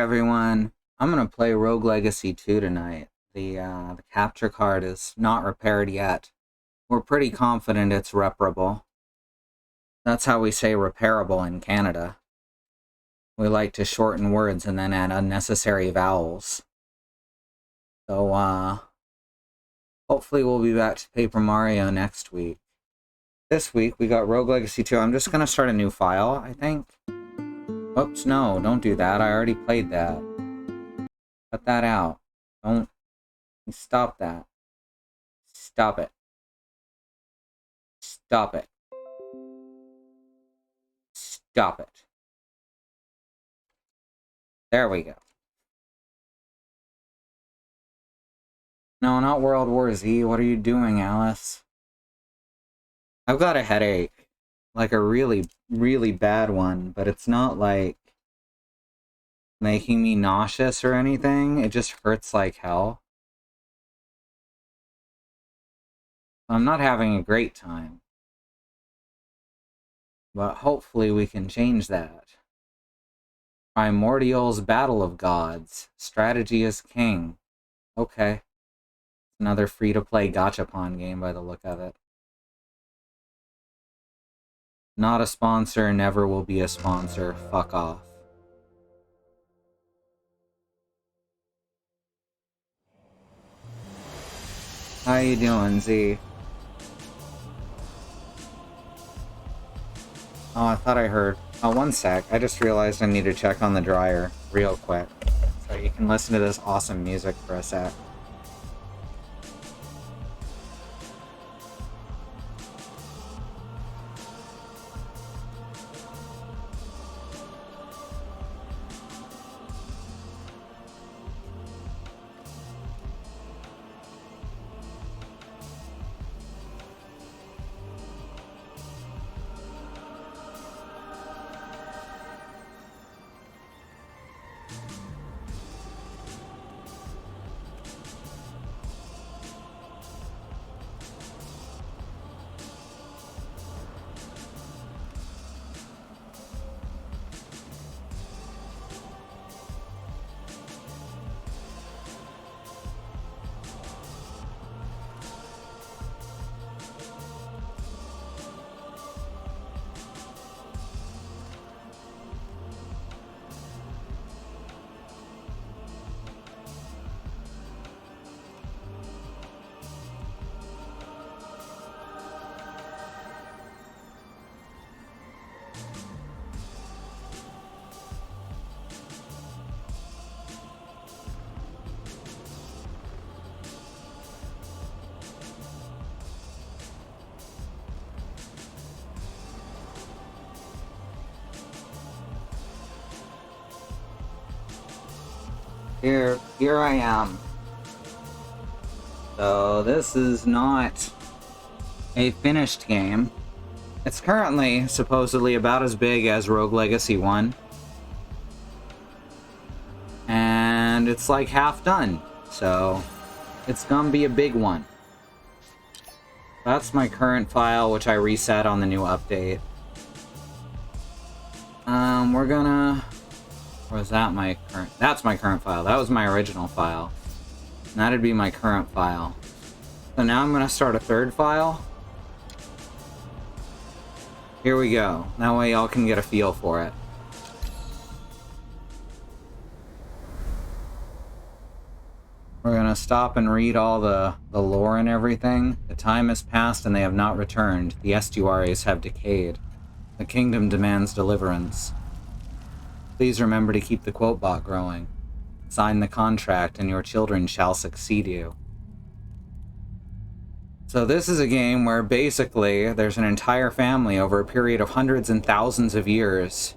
everyone. I'm gonna play Rogue Legacy 2 tonight. The capture card is not repaired yet. We're pretty confident it's reparable. That's how we say repairable in Canada. We like to shorten words and then add unnecessary vowels. So, hopefully we'll be back to Paper Mario next week. This week we got Rogue Legacy 2. I'm just gonna start a new file, I think. Oops, no, don't do that. I already played that. Cut that out. Don't... Stop that. Stop it. Stop it. Stop it. There we go. No, not World War Z. What are you doing, Alice? I've got a headache. Like a really, really bad one, but it's not like making me nauseous or anything. It just hurts like hell. I'm not having a great time. But hopefully we can change that. Primordial's Battle of Gods. Strategy is king. Okay. Another free-to-play gachapon game by the look of it. Not a sponsor, never will be a sponsor. Fuck off. How you doing, Z? Oh, I thought I heard... Oh, one sec. I just realized I need to check on the dryer real quick. So you can listen to this awesome music for a sec. Here I am. So this is not a finished game. It's currently supposedly about as big as Rogue Legacy 1. And it's like half done. So it's gonna be a big one. That's my current file, which I reset on the new update. We're gonna... Or is that my current... That's my current file. That was my original file. And that'd be my current file. So now I'm gonna start a third file. Here we go. That way y'all can get a feel for it. We're gonna stop and read all the lore and everything. The time has passed and they have not returned. The estuaries have decayed. The kingdom demands deliverance. Please remember to keep the quote bot growing. Sign the contract and your children shall succeed you. So this is a game where basically there's an entire family over a period of hundreds and thousands of years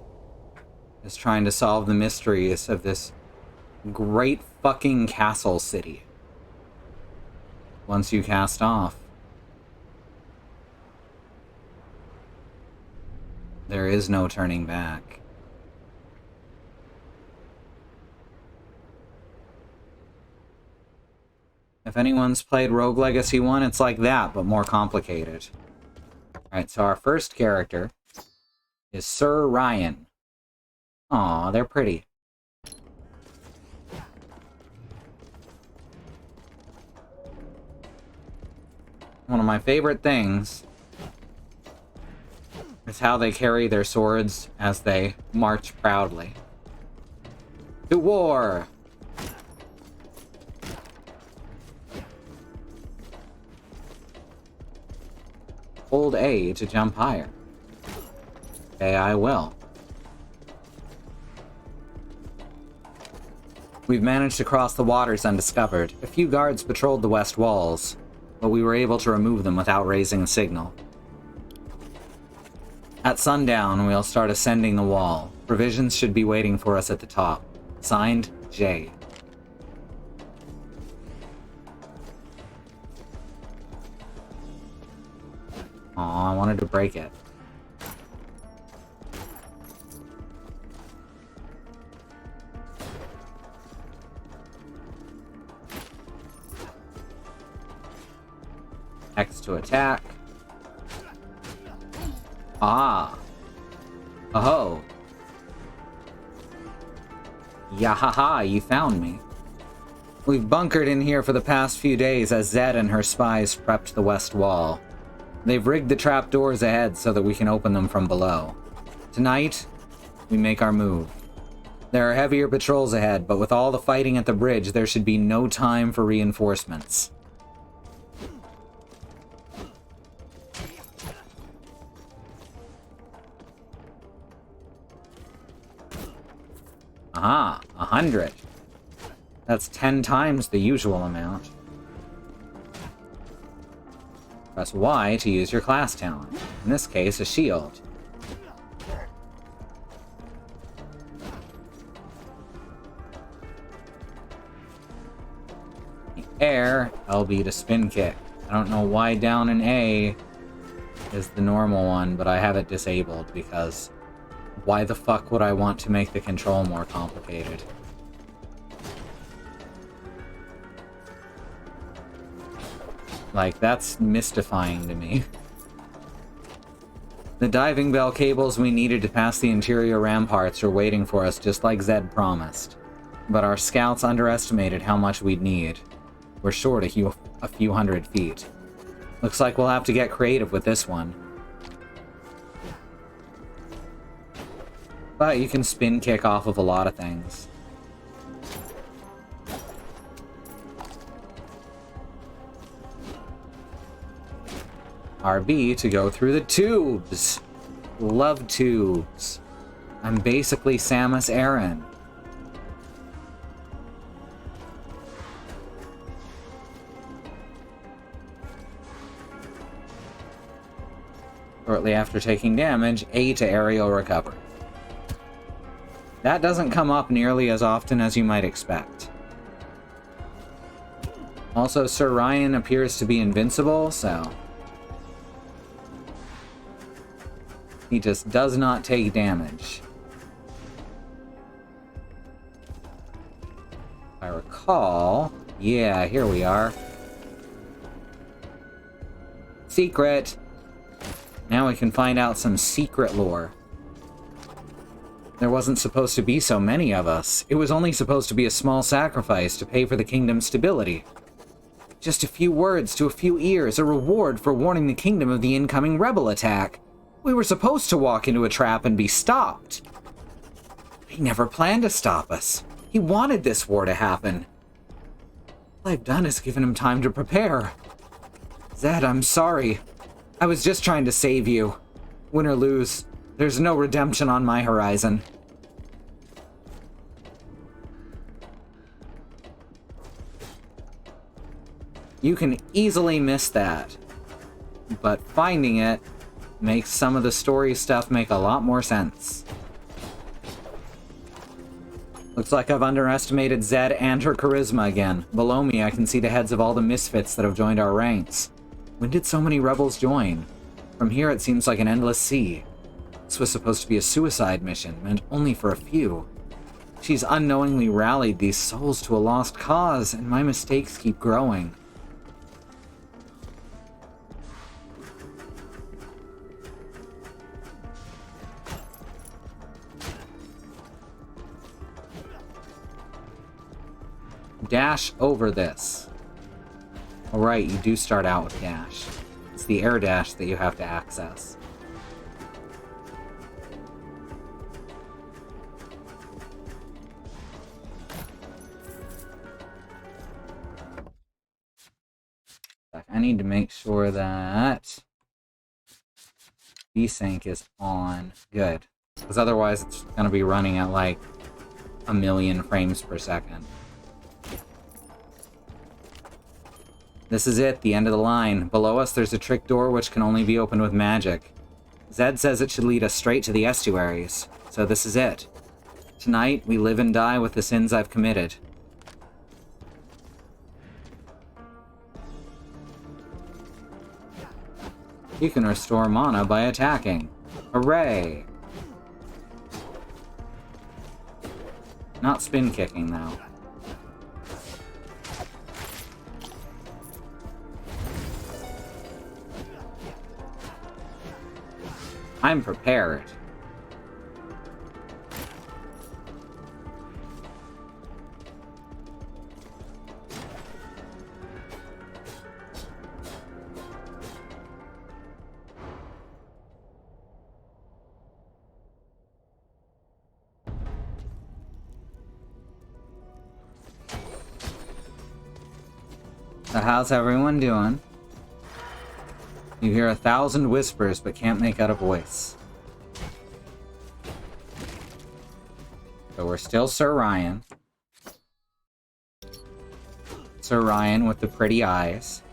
is trying to solve the mysteries of this great fucking castle city. Once you cast off, there is no turning back. If anyone's played Rogue Legacy 1, it's like that, but more complicated. Alright, so our first character is Sir Ryan. Aw, they're pretty. One of my favorite things is how they carry their swords as they march proudly. To war! Hold A to jump higher. Okay, I will. We've managed to cross the waters undiscovered. A few guards patrolled the west walls, but we were able to remove them without raising a signal. At sundown, we'll start ascending the wall. Provisions should be waiting for us at the top. Signed, J. Aw, I wanted to break it. X to attack. Ah. Oh. Yahaha, you found me. We've bunkered in here for the past few days as Zed and her spies prepped the west wall. They've rigged the trapdoors ahead so that we can open them from below. Tonight, we make our move. There are heavier patrols ahead, but with all the fighting at the bridge, there should be no time for reinforcements. Aha, 100. That's 10 times the usual amount. Press Y to use your class talent. In this case, a shield. Air, LB to spin kick. I don't know why down in A is the normal one, but I have it disabled because why the fuck would I want to make the control more complicated? Like, that's mystifying to me. The diving bell cables we needed to pass the interior ramparts are waiting for us just like Zed promised. But our scouts underestimated how much we'd need. We're short a few hundred feet. Looks like we'll have to get creative with this one. But you can spin kick off of a lot of things. RB to go through the tubes. Love tubes. I'm basically Samus Aran. Shortly after taking damage, A to aerial recovery. That doesn't come up nearly as often as you might expect. Also, Sir Ryan appears to be invincible, so he just does not take damage. If I recall, yeah, here we are. Secret! Now we can find out some secret lore. There wasn't supposed to be so many of us. It was only supposed to be a small sacrifice to pay for the kingdom's stability. Just a few words to a few ears, a reward for warning the kingdom of the incoming rebel attack. We were supposed to walk into a trap and be stopped. He never planned to stop us. He wanted this war to happen. All I've done is given him time to prepare. Zed, I'm sorry. I was just trying to save you. Win or lose, there's no redemption on my horizon. You can easily miss that, but finding it makes some of the story stuff make a lot more sense. Looks like I've underestimated Zed and her charisma again. Below me, I can see the heads of all the misfits that have joined our ranks. When did so many rebels join? From here, it seems like an endless sea. This was supposed to be a suicide mission, meant only for a few. She's unknowingly rallied these souls to a lost cause, and my mistakes keep growing. Dash over this. Alright, you do start out with dash. It's the air dash that you have to access. I need to make sure that desync is on. Good. Because otherwise it's going to be running at like 1,000,000 frames per second. This is it, the end of the line. Below us there's a trick door which can only be opened with magic. Zed says it should lead us straight to the estuaries. So this is it. Tonight, we live and die with the sins I've committed. You can restore mana by attacking. Hooray! Not spin kicking, though. I'm prepared. So how's everyone doing? You hear 1,000 whispers, but can't make out a voice. So we're still Sir Ryan. Sir Ryan with the pretty eyes.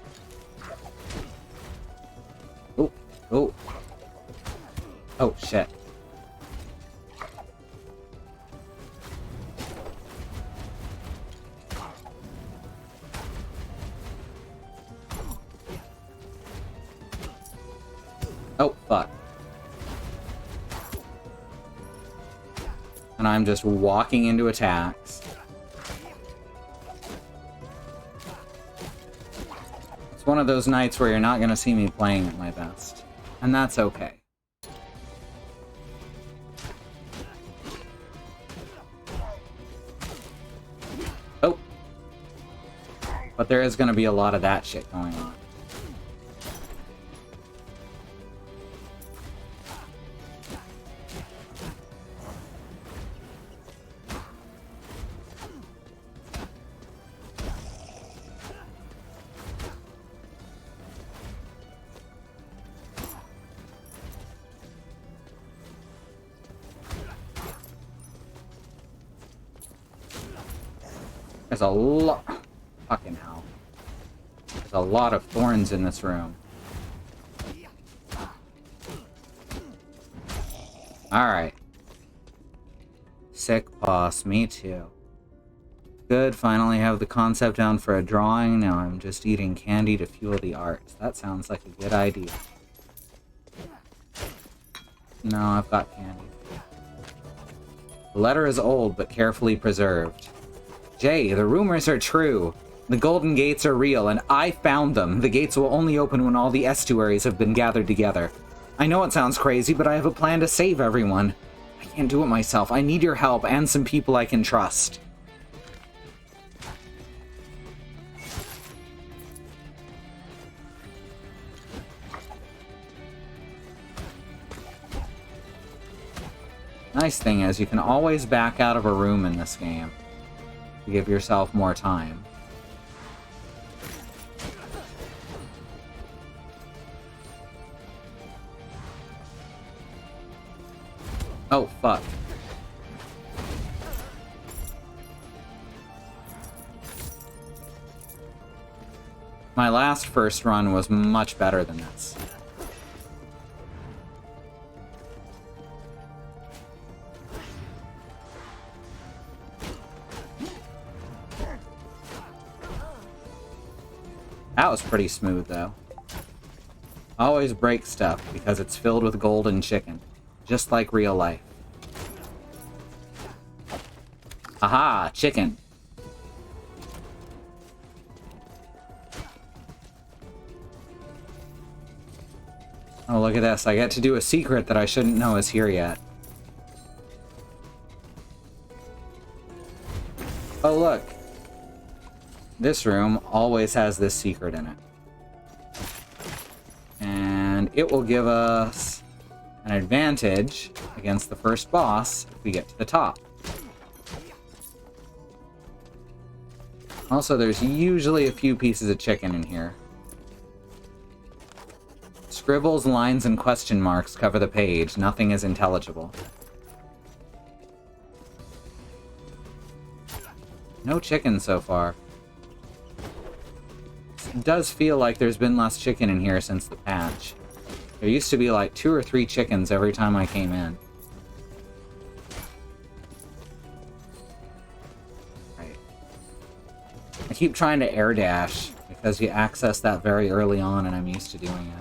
Oh, oh. Oh, shit. Oh, fuck. And I'm just walking into attacks. It's one of those nights where you're not going to see me playing at my best. And that's okay. Oh. But there is going to be a lot of that shit going on. There's a lot... Fucking hell. There's a lot of thorns in this room. Alright. Sick boss, me too. Good, finally have the concept down for a drawing. Now I'm just eating candy to fuel the arts. That sounds like a good idea. No, I've got candy. The letter is old, but carefully preserved. Jay, the rumors are true. The Golden Gates are real, and I found them. The gates will only open when all the estuaries have been gathered together. I know it sounds crazy, but I have a plan to save everyone. I can't do it myself. I need your help and some people I can trust. Nice thing is, you can always back out of a room in this game. To give yourself more time. Oh, fuck. My last first run was much better than this. That was pretty smooth, though. Always break stuff, because it's filled with gold and chicken. Just like real life. Aha! Chicken! Oh, look at this. I get to do a secret that I shouldn't know is here yet. Oh, look. This room always has this secret in it. it will give us an advantage against the first boss if we get to the top. Also, there's usually a few pieces of chicken in here. Scribbles, lines, and question marks cover the page. Nothing is intelligible. No chicken so far. It does feel like there's been less chicken in here since the patch. There used to be like 2 or 3 chickens every time I came in. Right. I keep trying to air dash because you access that very early on and I'm used to doing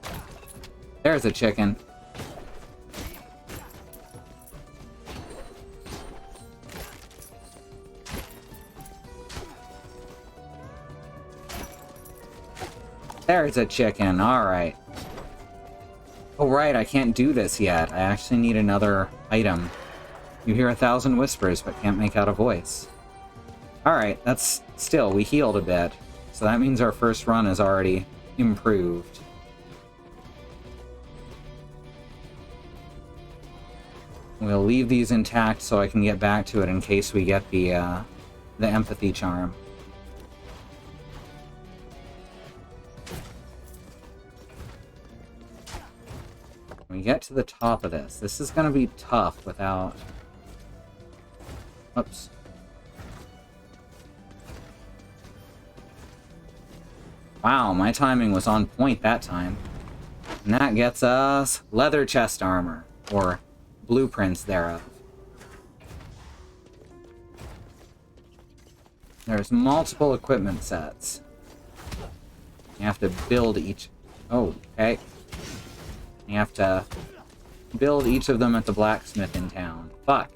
it. There's a chicken. There's a chicken, alright. Oh right, I can't do this yet. I actually need another item. You hear 1,000 whispers, but can't make out a voice. Alright, that's... still, we healed a bit. So that means our first run is already improved. We'll leave these intact so I can get back to it in case we get the empathy charm. When we get to the top of this, this is going to be tough without... Oops. Wow, my timing was on point that time. And that gets us leather chest armor, or blueprints thereof. There's multiple equipment sets. You have to build each... Oh, okay. You have to build each of them at the blacksmith in town. Fuck.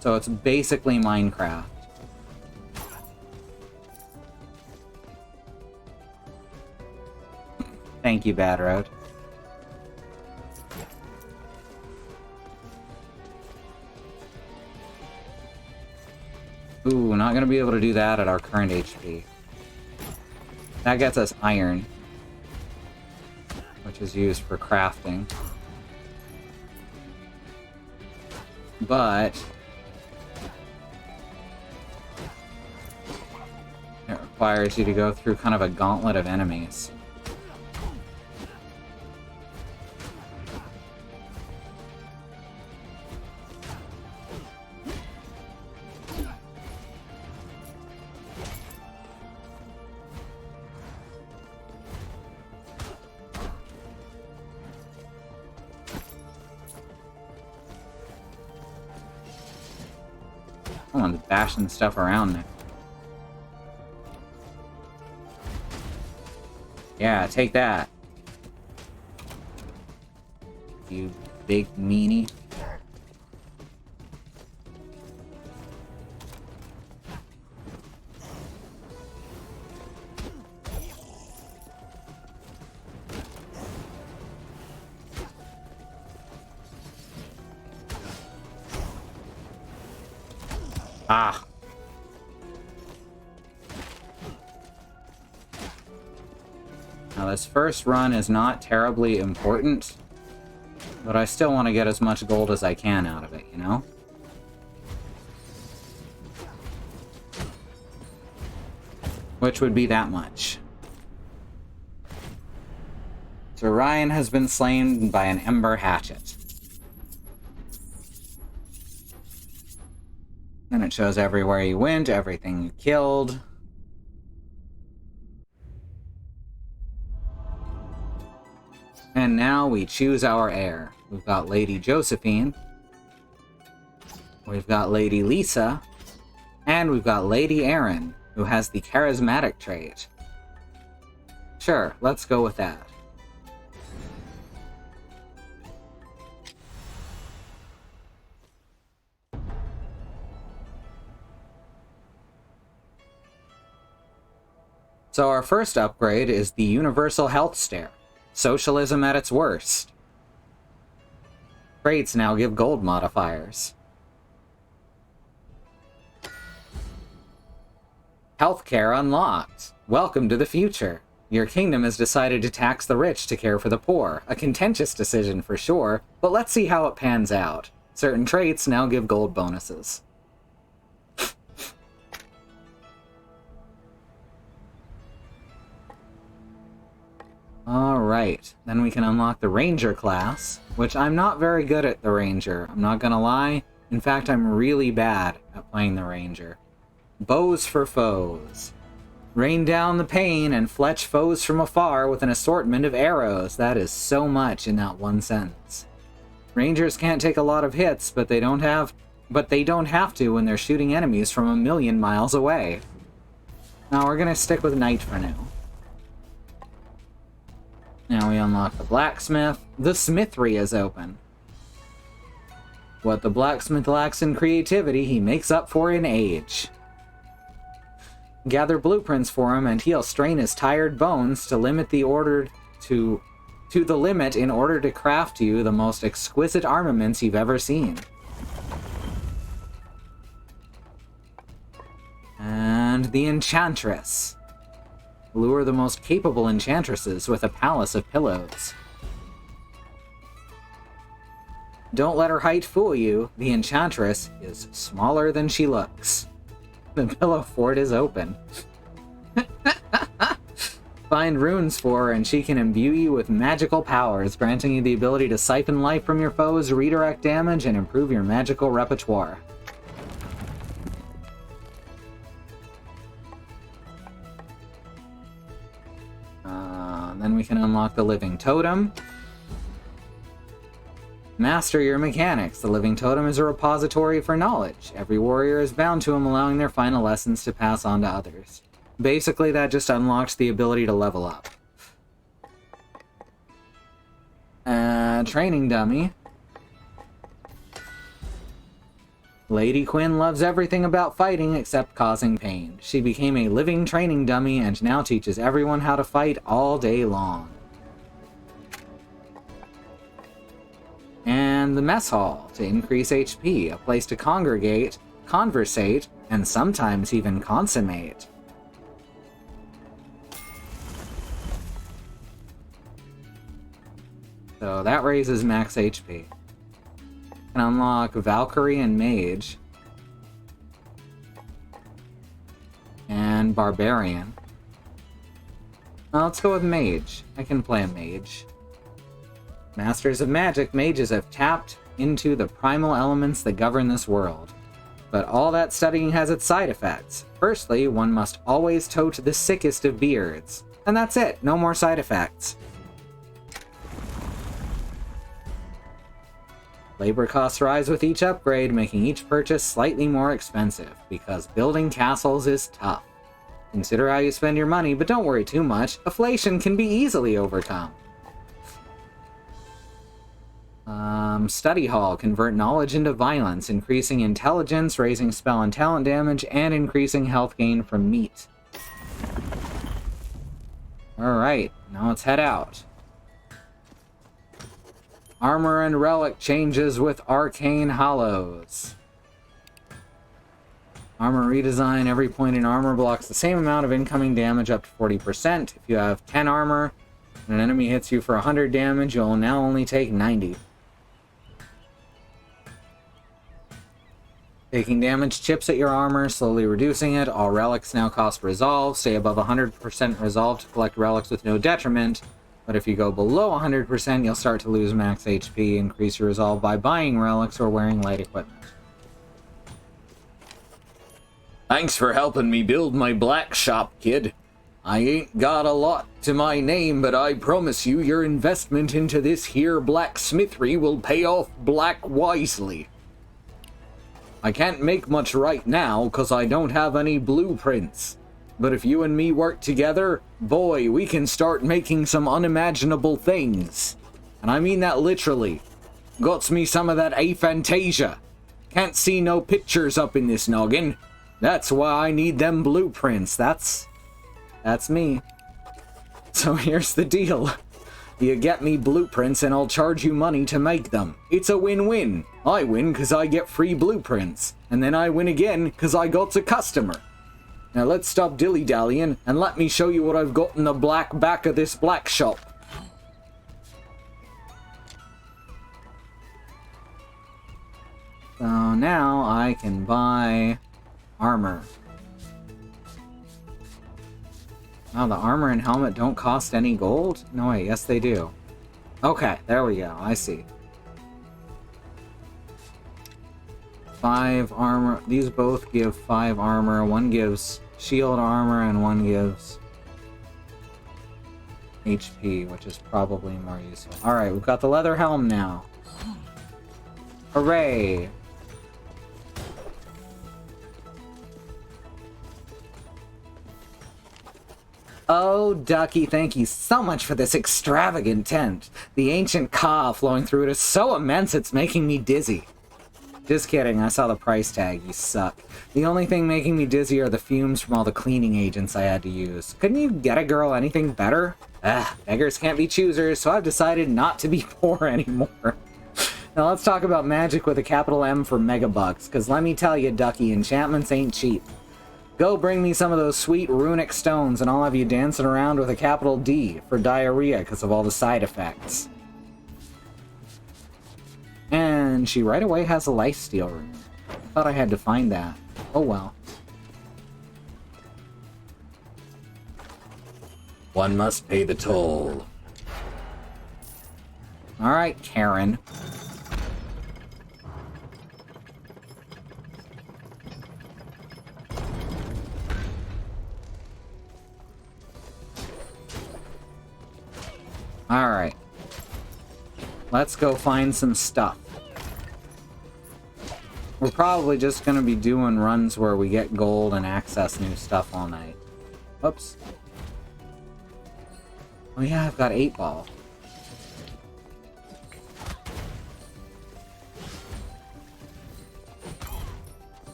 So it's basically Minecraft. Thank you, Bad Road. Ooh, not gonna be able to do that at our current HP. That gets us iron, which is used for crafting. But it requires you to go through kind of a gauntlet of enemies. Someone's bashing stuff around there. Yeah, take that. You big meanie. Ah. Now this first run is not terribly important, but I still want to get as much gold as I can out of it, you know? Which would be that much. So Ryan has been slain by an ember hatchet. And it shows everywhere you went, everything you killed. And now we choose our heir. We've got Lady Josephine. We've got Lady Lisa. And we've got Lady Erin, who has the charismatic trait. Sure, let's go with that. So our first upgrade is the Universal Health Stare. Socialism at its worst. Traits now give gold modifiers. Healthcare unlocked. Welcome to the future. Your kingdom has decided to tax the rich to care for the poor. A contentious decision for sure, but let's see how it pans out. Certain traits now give gold bonuses. Alright, then we can unlock the Ranger class, which I'm not very good at the Ranger, I'm not gonna lie. In fact, I'm really bad at playing the Ranger. Bows for foes. Rain down the pain and fletch foes from afar with an assortment of arrows. That is so much in that one sentence. Rangers can't take a lot of hits, but they don't have to when they're shooting enemies from 1,000,000 miles away. Now we're gonna stick with Knight for now. Now we unlock the blacksmith. The smithery is open. What the blacksmith lacks in creativity, he makes up for in age. Gather blueprints for him and he'll strain his tired bones to limit the order to the limit in order to craft you the most exquisite armaments you've ever seen. And the enchantress. Lure the most capable enchantresses with a palace of pillows. Don't let her height fool you. The enchantress is smaller than she looks. The pillow fort is open. Find runes for her and she can imbue you with magical powers, granting you the ability to siphon life from your foes, redirect damage, and improve your magical repertoire. Then we can unlock the Living Totem. Master your mechanics. The Living Totem is a repository for knowledge. Every warrior is bound to them, allowing their final lessons to pass on to others. Basically, that just unlocks the ability to level up. Training dummy. Lady Quinn loves everything about fighting except causing pain. She became a living training dummy and now teaches everyone how to fight all day long. And the mess hall to increase HP, a place to congregate, conversate, and sometimes even consummate. So that raises max HP. Can unlock Valkyrie and Mage. And Barbarian. Well, let's go with Mage. I can play a Mage. Masters of Magic, mages have tapped into the primal elements that govern this world. But all that studying has its side effects. Firstly, one must always tote the sickest of beards. And that's it, no more side effects. Labor costs rise with each upgrade, making each purchase slightly more expensive, because building castles is tough. Consider how you spend your money, but don't worry too much. Inflation can be easily overcome. Study Hall. Convert knowledge into violence, increasing intelligence, raising spell and talent damage, and increasing health gain from meat. Alright, now let's head out. Armor and relic changes with Arcane Hollows. Armor redesign. Every point in armor blocks the same amount of incoming damage up to 40%. If you have 10 armor and an enemy hits you for 100 damage, you'll now only take 90. Taking damage chips at your armor, slowly reducing it. All relics now cost resolve. Stay above 100% resolve to collect relics with no detriment. But if you go below 100%, you'll start to lose max HP. Increase your resolve by buying relics or wearing light equipment. Thanks for helping me build my black shop, kid. I ain't got a lot to my name, but I promise you your investment into this here blacksmithery will pay off black wisely. I can't make much right now, 'cause I don't have any blueprints. But if you and me work together, boy, we can start making some unimaginable things. And I mean that literally. Gots me some of that aphantasia. Can't see no pictures up in this noggin. That's why I need them blueprints. That's me. So here's the deal. You get me blueprints and I'll charge you money to make them. It's a win-win. I win because I get free blueprints. And then I win again because I got a customer. Now let's stop dilly-dallying and let me show you what I've got in the black back of this black shop. So now I can buy armor. Oh, the armor and helmet don't cost any gold? No, wait, yes they do. Okay, there we go, I see. 5 armor. These both give 5 armor. One gives shield armor and one gives HP, which is probably more useful. Alright, we've got the leather helm now. Hooray! Oh, Ducky, thank you so much for this extravagant tent. The ancient ka flowing through it is so immense it's making me dizzy. Just kidding, I saw the price tag, you suck. The only thing making me dizzy are the fumes from all the cleaning agents I had to use. Couldn't you get a girl anything better? Beggars can't be choosers, so I've decided not to be poor anymore. Now let's talk about magic with a capital M for megabucks, because let me tell you, Ducky, enchantments ain't cheap. Go bring me some of those sweet runic stones and I'll have you dancing around with a capital D for diarrhea because of all the side effects. And she right away has a lifesteal rune. Thought I had to find that. Oh well. One must pay the toll. Alright, Karen. Alright. Let's go find some stuff. We're probably just gonna be doing runs where we get gold and access new stuff all night. Oops. Oh yeah, I've got 8 ball.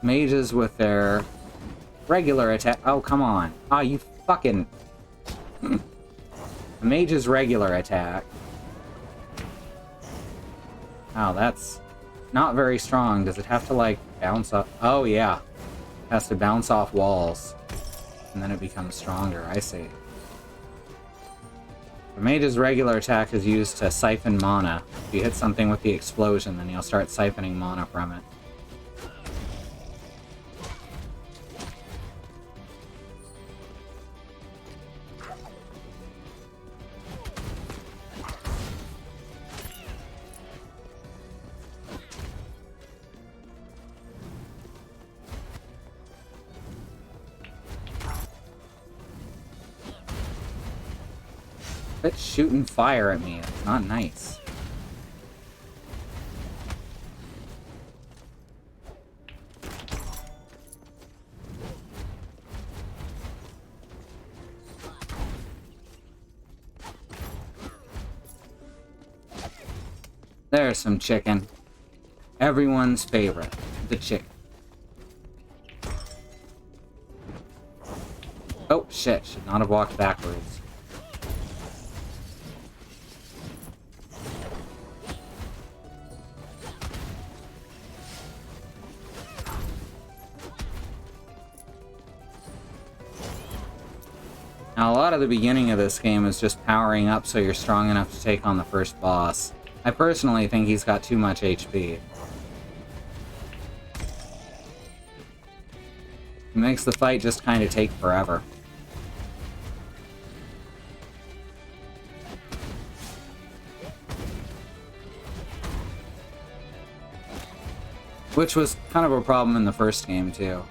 Mages with their regular attack. Oh, come on. Ah, you fucking... Mage's regular attack. Oh, that's not very strong. Does it have to, like, bounce up? Oh, yeah. It has to bounce off walls. And then it becomes stronger. I see. The Mage's regular attack is used to siphon mana. If you hit something with the explosion, then you'll start siphoning mana from it. Quit shooting fire at me. It's not nice. There's some chicken. Everyone's favorite. The chicken. Oh, shit. Should not have walked backwards. Now, a lot of the beginning of this game is just powering up so you're strong enough to take on the first boss. I personally think he's got too much HP. It makes the fight just kind of take forever. Which was kind of a problem in the first game, too.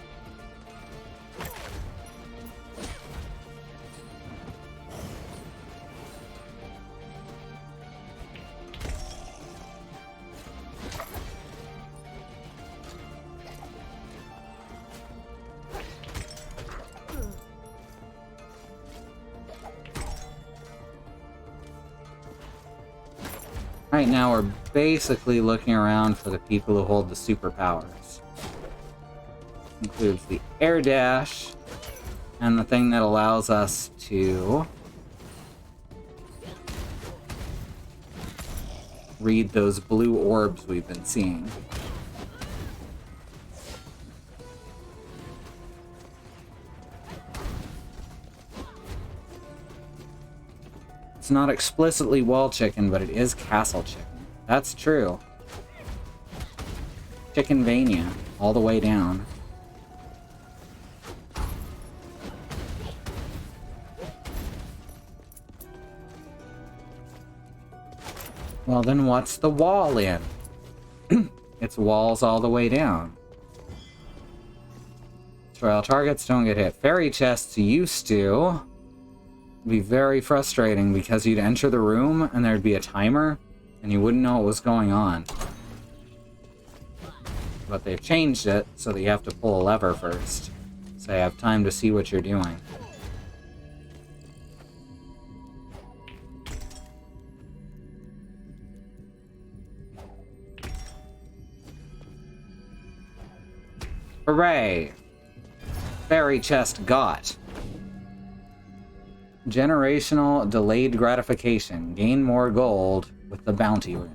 Right now, we're basically looking around for the people who hold the superpowers. Includes the air dash, and the thing that allows us to read those blue orbs we've been seeing. It's not explicitly wall chicken, but it is castle chicken. That's true. Chickenvania, all the way down. Well, then what's the wall in? It's walls all the way down. Trial targets don't get hit. Fairy chests used to be very frustrating because you'd enter the room and there'd be a timer and you wouldn't know what was going on. But they've changed it so that you have to pull a lever first, so you have time to see what you're doing. Hooray! Fairy chest got. Generational delayed gratification. Gain more gold with the bounty room.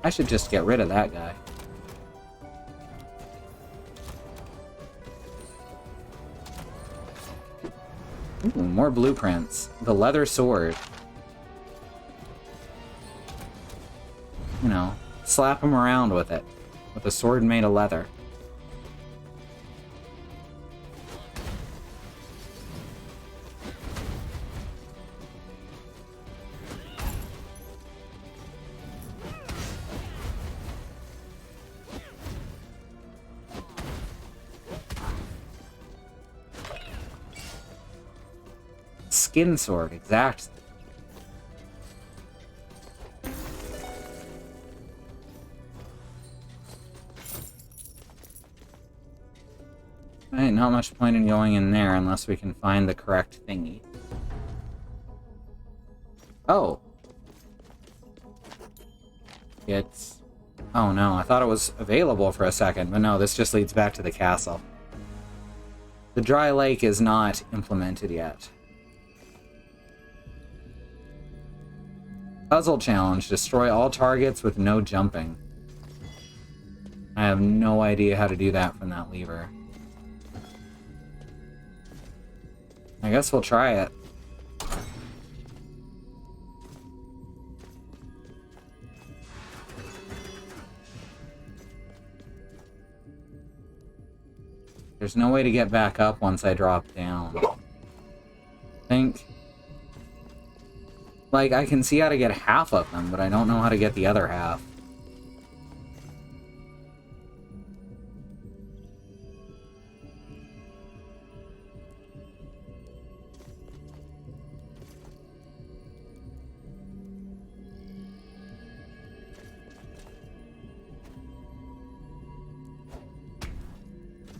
I should just get rid of that guy. Ooh, more blueprints. The leather sword. You know, slap him around with it. With a sword made of leather. Skin sword, exactly. Ain't not much point in going in there unless we can find the correct thingy. Oh. It's... Oh no, I thought it was available for a second, but no, this just leads back to the castle. The dry lake is not implemented yet. Puzzle challenge. Destroy all targets with no jumping. I have no idea how to do that from that lever. I guess we'll try it. There's no way to get back up once I drop down. I think... Like, I can see how to get half of them, but I don't know how to get the other half.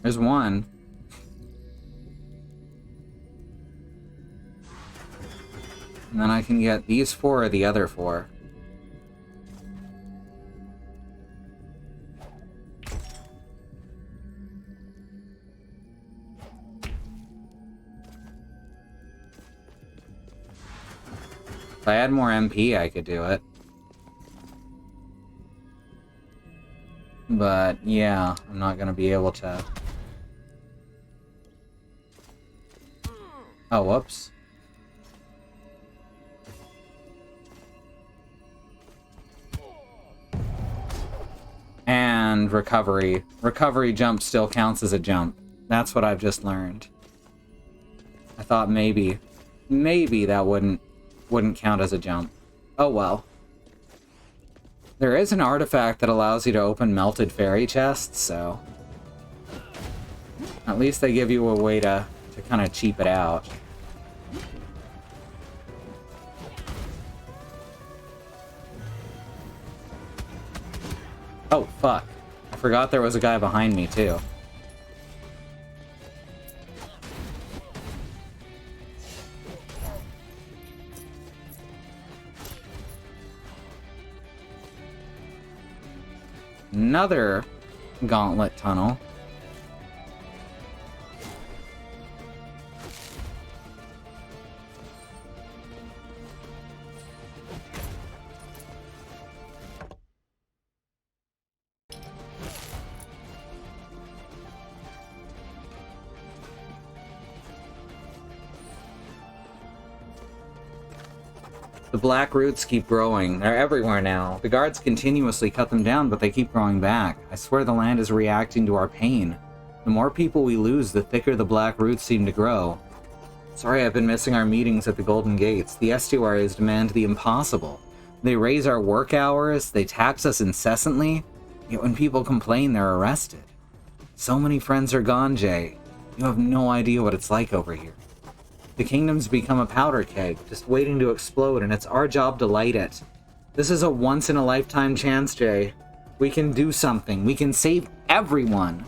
There's one. And then I can get these 4 or the other 4. If I had more MP, I could do it. But, yeah, I'm not gonna be able to... Oh, whoops. And recovery. Recovery jump still counts as a jump. That's what I've just learned. I thought maybe that wouldn't count as a jump. Oh well. There is an artifact that allows you to open melted fairy chests, so... At least they give you a way to kind of cheap it out. Oh, fuck. I forgot there was a guy behind me, too. Another gauntlet tunnel. The black roots keep growing. They're everywhere now. The guards continuously cut them down, but they keep growing back. I swear the land is reacting to our pain. The more people we lose, the thicker the black roots seem to grow. Sorry I've been missing our meetings at the Golden Gates. The estuaries demand the impossible. They raise our work hours, they tax us incessantly, yet when people complain, they're arrested. So many friends are gone, Jay. You have no idea what it's like over here. The kingdom's become a powder keg, just waiting to explode, and it's our job to light it. This is a once-in-a-lifetime chance, Jay. We can do something. We can save everyone.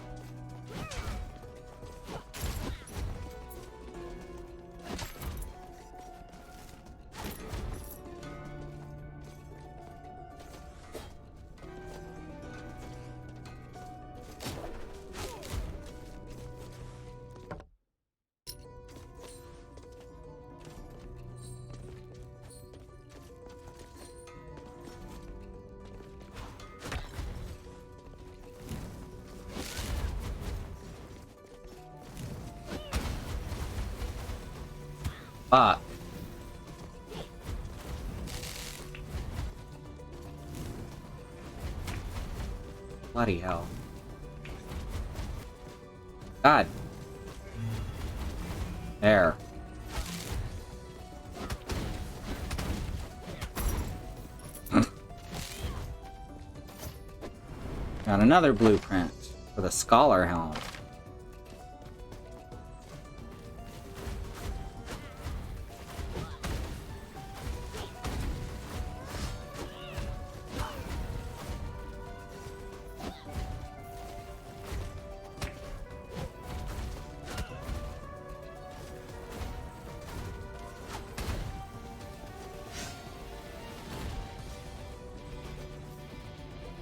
Fuck. Bloody hell. God. There. Got another blueprint for the Scholar Helm.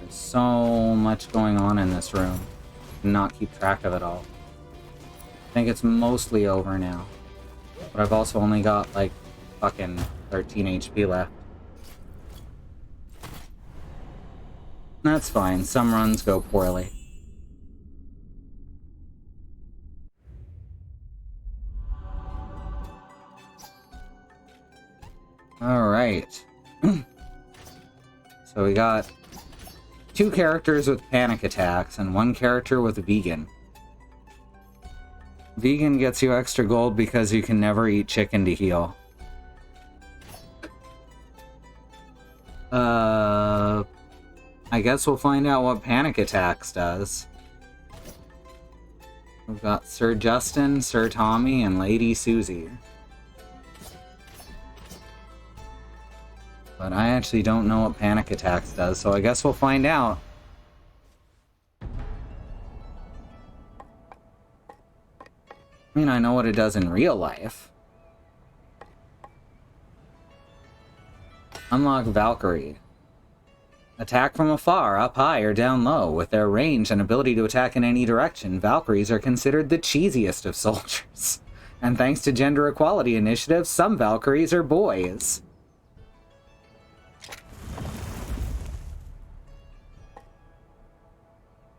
So much going on in this room. Cannot keep track of it all. I think it's mostly over now. But I've also only got like fucking 13 HP left. That's fine. Some runs go poorly. Alright. So we got 2 characters with panic attacks, and 1 character with vegan. Vegan gets you extra gold because you can never eat chicken to heal. I guess we'll find out what panic attacks does. We've got Sir Justin, Sir Tommy, and Lady Susie. But I actually don't know what panic attacks does, so I guess we'll find out. I mean, I know what it does in real life. Unlock Valkyrie. Attack from afar, up high, or down low. With their range and ability to attack in any direction, Valkyries are considered the cheesiest of soldiers. And thanks to gender equality initiatives, some Valkyries are boys.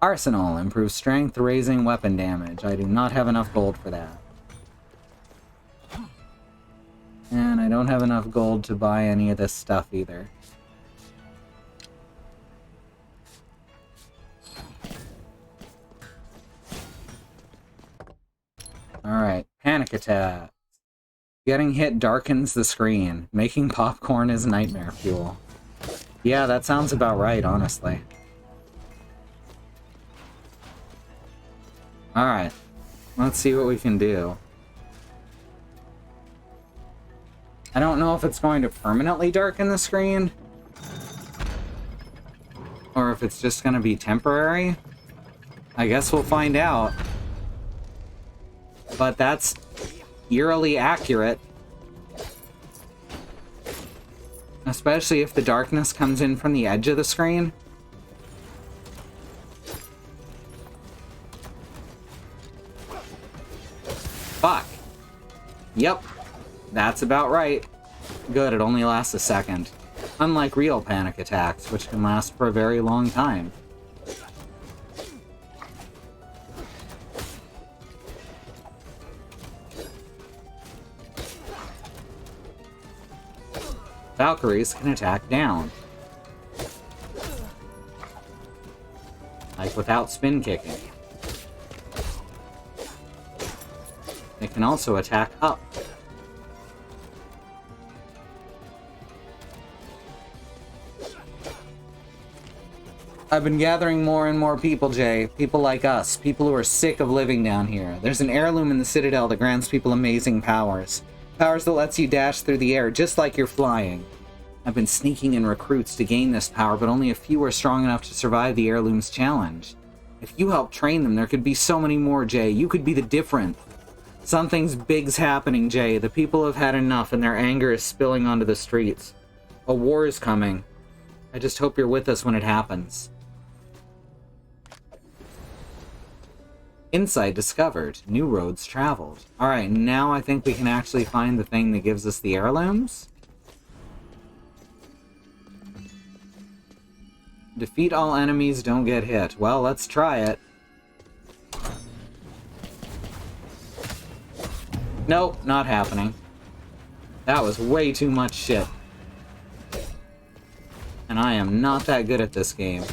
Arsenal improves strength, raising weapon damage. I do not have enough gold for that. And I don't have enough gold to buy any of this stuff either. Alright, panic attack. Getting hit darkens the screen. Making popcorn is nightmare fuel. Yeah, that sounds about right, honestly. Alright, let's see what we can do. I don't know if it's going to permanently darken the screen, or if it's just going to be temporary. I guess we'll find out. But that's eerily accurate. Especially if the darkness comes in from the edge of the screen. Fuck. Yep. That's about right. Good, it only lasts a second. Unlike real panic attacks, which can last for a very long time. Valkyries can attack down. Like without spin kicking. They can also attack up. I've been gathering more and more people, Jay. People like us. People who are sick of living down here. There's an heirloom in the Citadel that grants people amazing powers. Powers that lets you dash through the air, just like you're flying. I've been sneaking in recruits to gain this power, but only a few are strong enough to survive the heirloom's challenge. If you help train them, there could be so many more, Jay. You could be the difference. Something's big's happening, Jay. The people have had enough, and their anger is spilling onto the streets. A war is coming. I just hope you're with us when it happens. Insight discovered. New roads traveled. Alright, now I think we can actually find the thing that gives us the heirlooms. Defeat all enemies, don't get hit. Well, let's try it. Nope, not happening. That was way too much shit. And I am not that good at this game.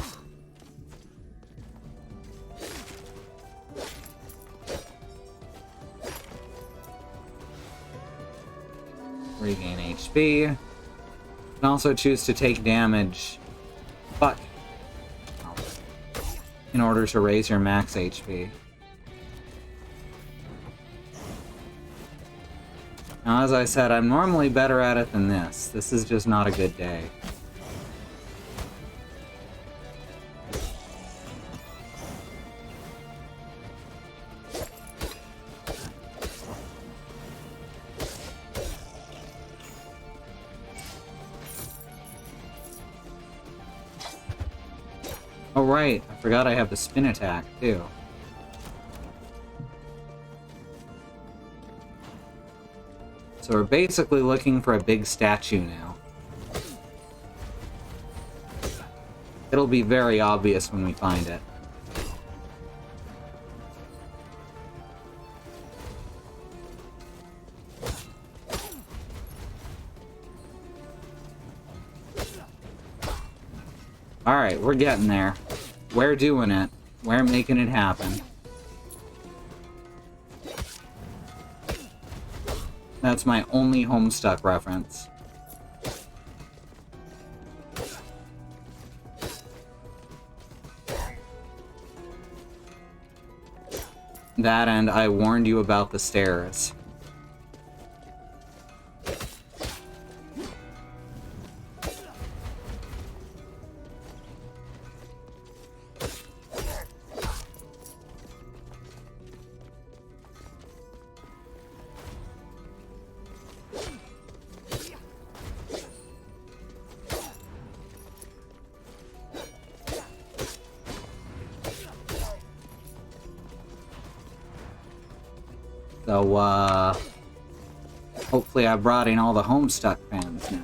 Regain HP. You can also choose to take damage, but in order to raise your max HP. Now, as I said, I'm normally better at it than this. This is just not a good day. Oh right, I forgot I have the spin attack, too. So we're basically looking for a big statue now. It'll be very obvious when we find it. Alright, we're getting there. We're doing it. We're making it happen. That's my only Homestuck reference. That and I warned you about the stairs. So, hopefully I brought in all the Homestuck fans now.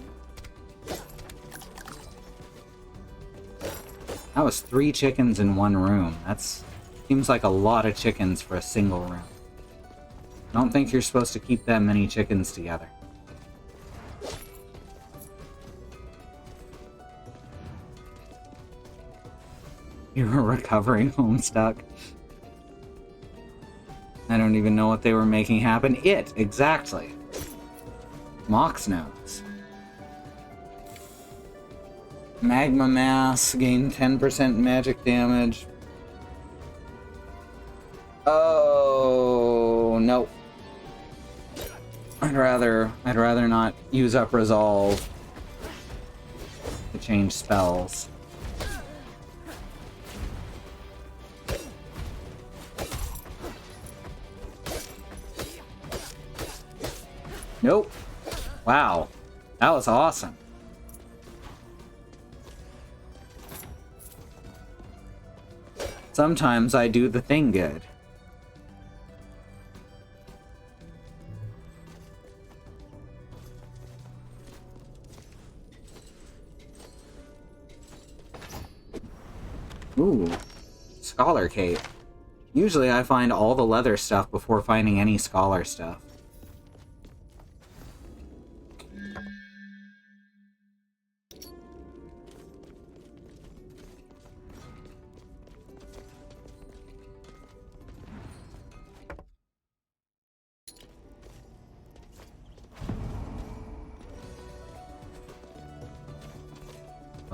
That was 3 chickens in one room. Seems like a lot of chickens for a single room. I don't think you're supposed to keep that many chickens together. You were recovering Homestuck. I don't even know what they were making happen. Exactly. Mox knows. Magma Mass, gain 10% magic damage. Oh, no. I'd rather not use up Resolve to change spells. Nope. Wow. That was awesome. Sometimes I do the thing good. Ooh. Scholar Cape. Usually I find all the leather stuff before finding any scholar stuff.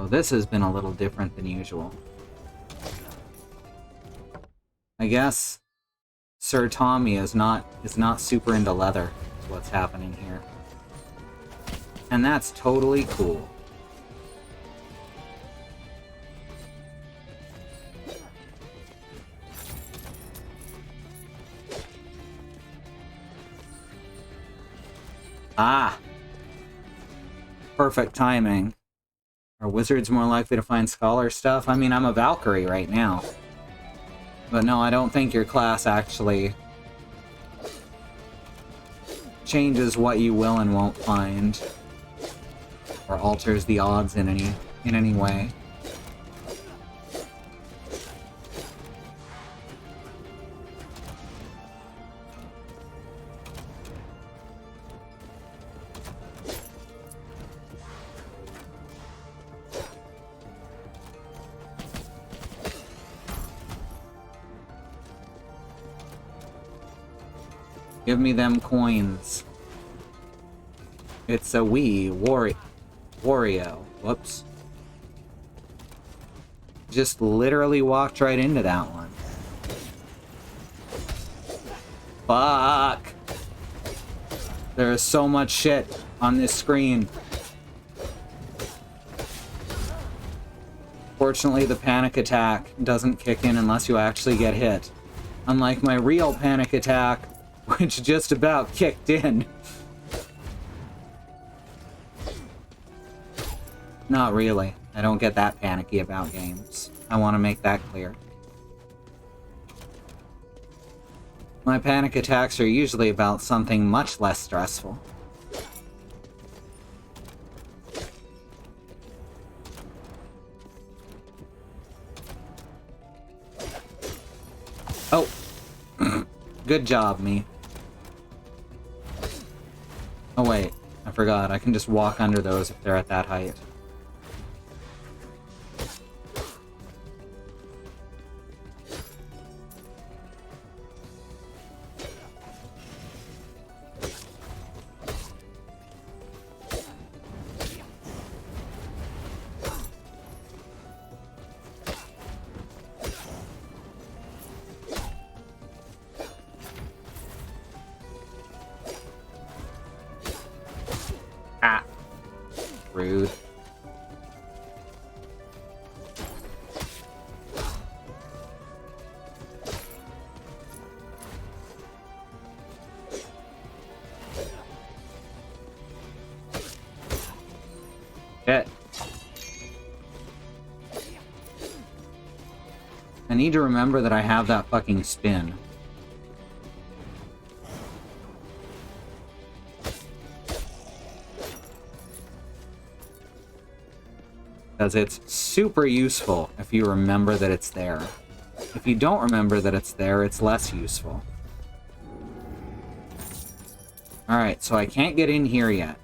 So this has been a little different than usual. I guess Sir Tommy is not super into leather, is what's happening here. And that's totally cool. Ah! Perfect timing. Are wizards more likely to find scholar stuff? I mean, I'm a Valkyrie right now. But no, I don't think your class actually changes what you will and won't find. Or alters the odds in any way. Give me them coins. It's a Wario. Whoops. Just literally walked right into that one. Fuck! There is so much shit on this screen. Fortunately, the panic attack doesn't kick in unless you actually get hit. Unlike my real panic attack, which just about kicked in. Not really. I don't get that panicky about games. I want to make that clear. My panic attacks are usually about something much less stressful. Oh! Good job, me. Oh wait, I forgot. I can just walk under those if they're at that height. Rude. Shit. I need to remember that I have that fucking spin. Because it's super useful if you remember that it's there. If you don't remember that it's there, it's less useful. Alright, so I can't get in here yet.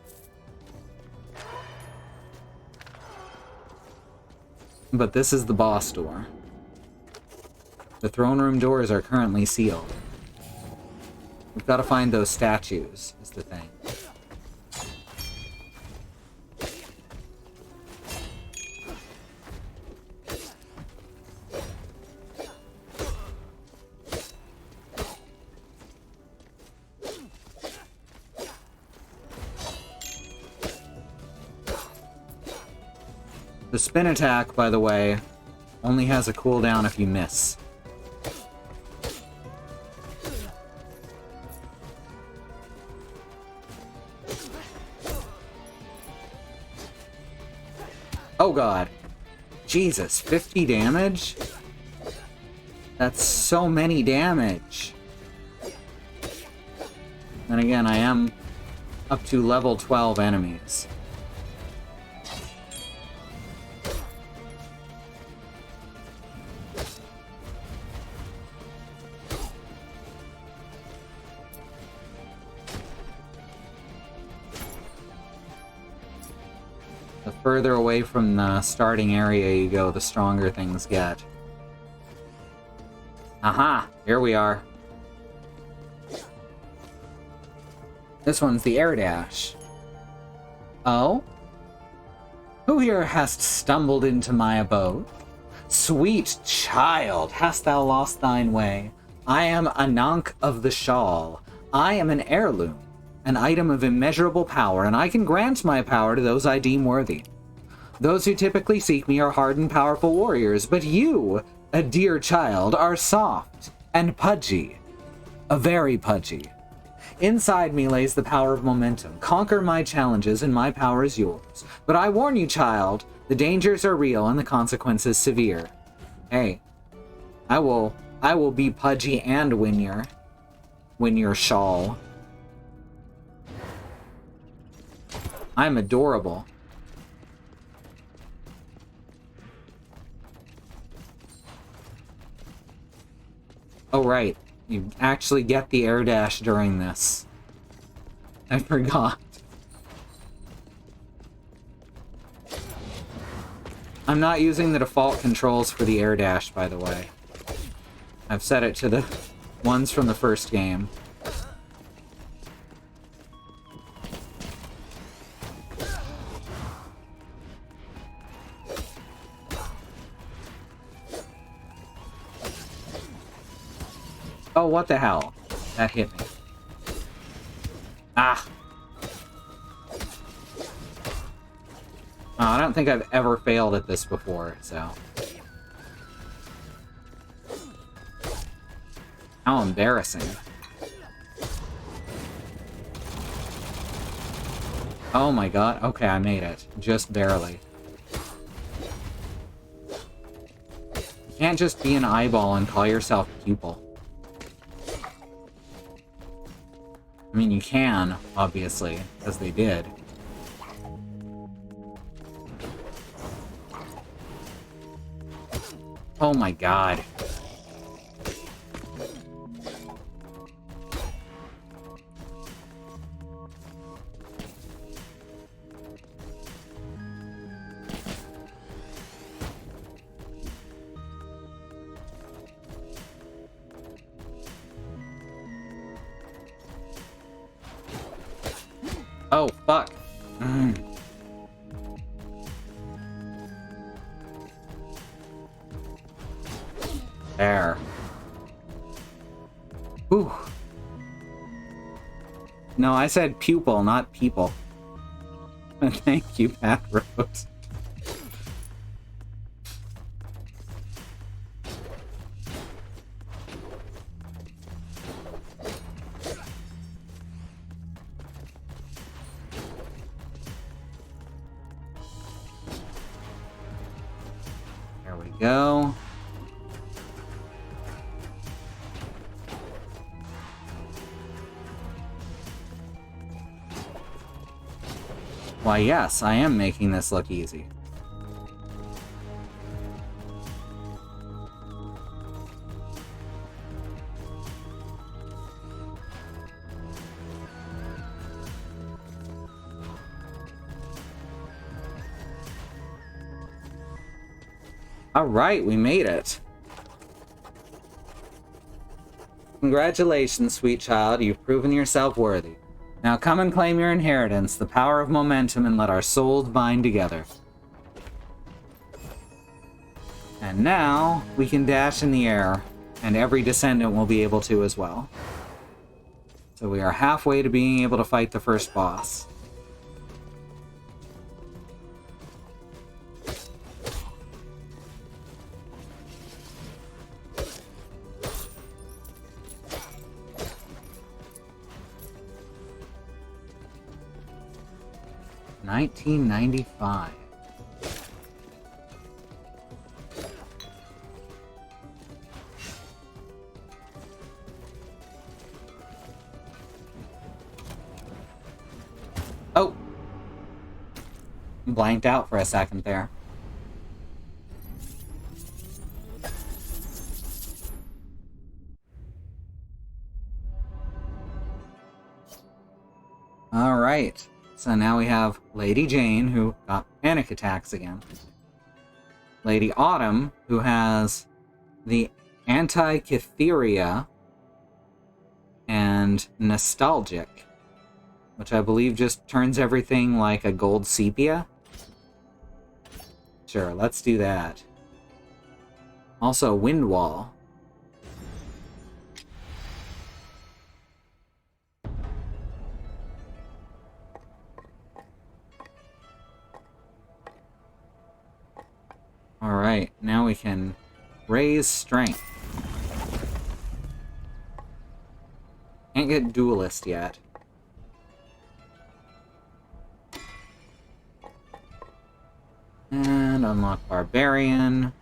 But this is the boss door. The throne room doors are currently sealed. We've got to find those statues, is the thing. The spin attack, by the way, only has a cooldown if you miss. Oh god. Jesus, 50 damage? That's so many damage. And again, I am up to level 12 enemies. The further away from the starting area you go, the stronger things get. Aha! Here we are. This one's the air dash. Oh? Who here hast stumbled into my abode? Sweet child, hast thou lost thine way? I am Anank of the Shawl. I am an heirloom, an item of immeasurable power, and I can grant my power to those I deem worthy. Those who typically seek me are hardened, powerful warriors, but you, a dear child, are soft and pudgy. Very pudgy. Inside me lays the power of momentum. Conquer my challenges and my power is yours. But I warn you, child, the dangers are real and the consequences severe. Hey, I will be pudgy and win your shawl. I'm adorable. Oh, right. You actually get the air dash during this. I forgot. I'm not using the default controls for the air dash, by the way. I've set it to the ones from the first game. Oh, what the hell? That hit me. Ah. Oh, I don't think I've ever failed at this before, so... How embarrassing. Oh my god. Okay, I made it. Just barely. You can't just be an eyeball and call yourself pupil. I mean, you can, obviously, because they did. Oh my god. Oh, fuck. There. Whew. No, I said pupil, not people. Thank you, Pat Rose. There we go. Why, yes, I am making this look easy. All right, we made it. Congratulations, sweet child. You've proven yourself worthy. Now come and claim your inheritance, the power of momentum, and let our souls bind together. And now, we can dash in the air, and every descendant will be able to as well. So we are halfway to being able to fight the first boss. $19.95. Oh! Blanked out for a second there. All right. So now we have Lady Jane, who got panic attacks again. Lady Autumn, who has the Antikytheria and Nostalgic, which I believe just turns everything like a gold sepia. Sure, let's do that. Also, wind wall. Alright, now we can raise strength. Can't get duelist yet. And unlock barbarian.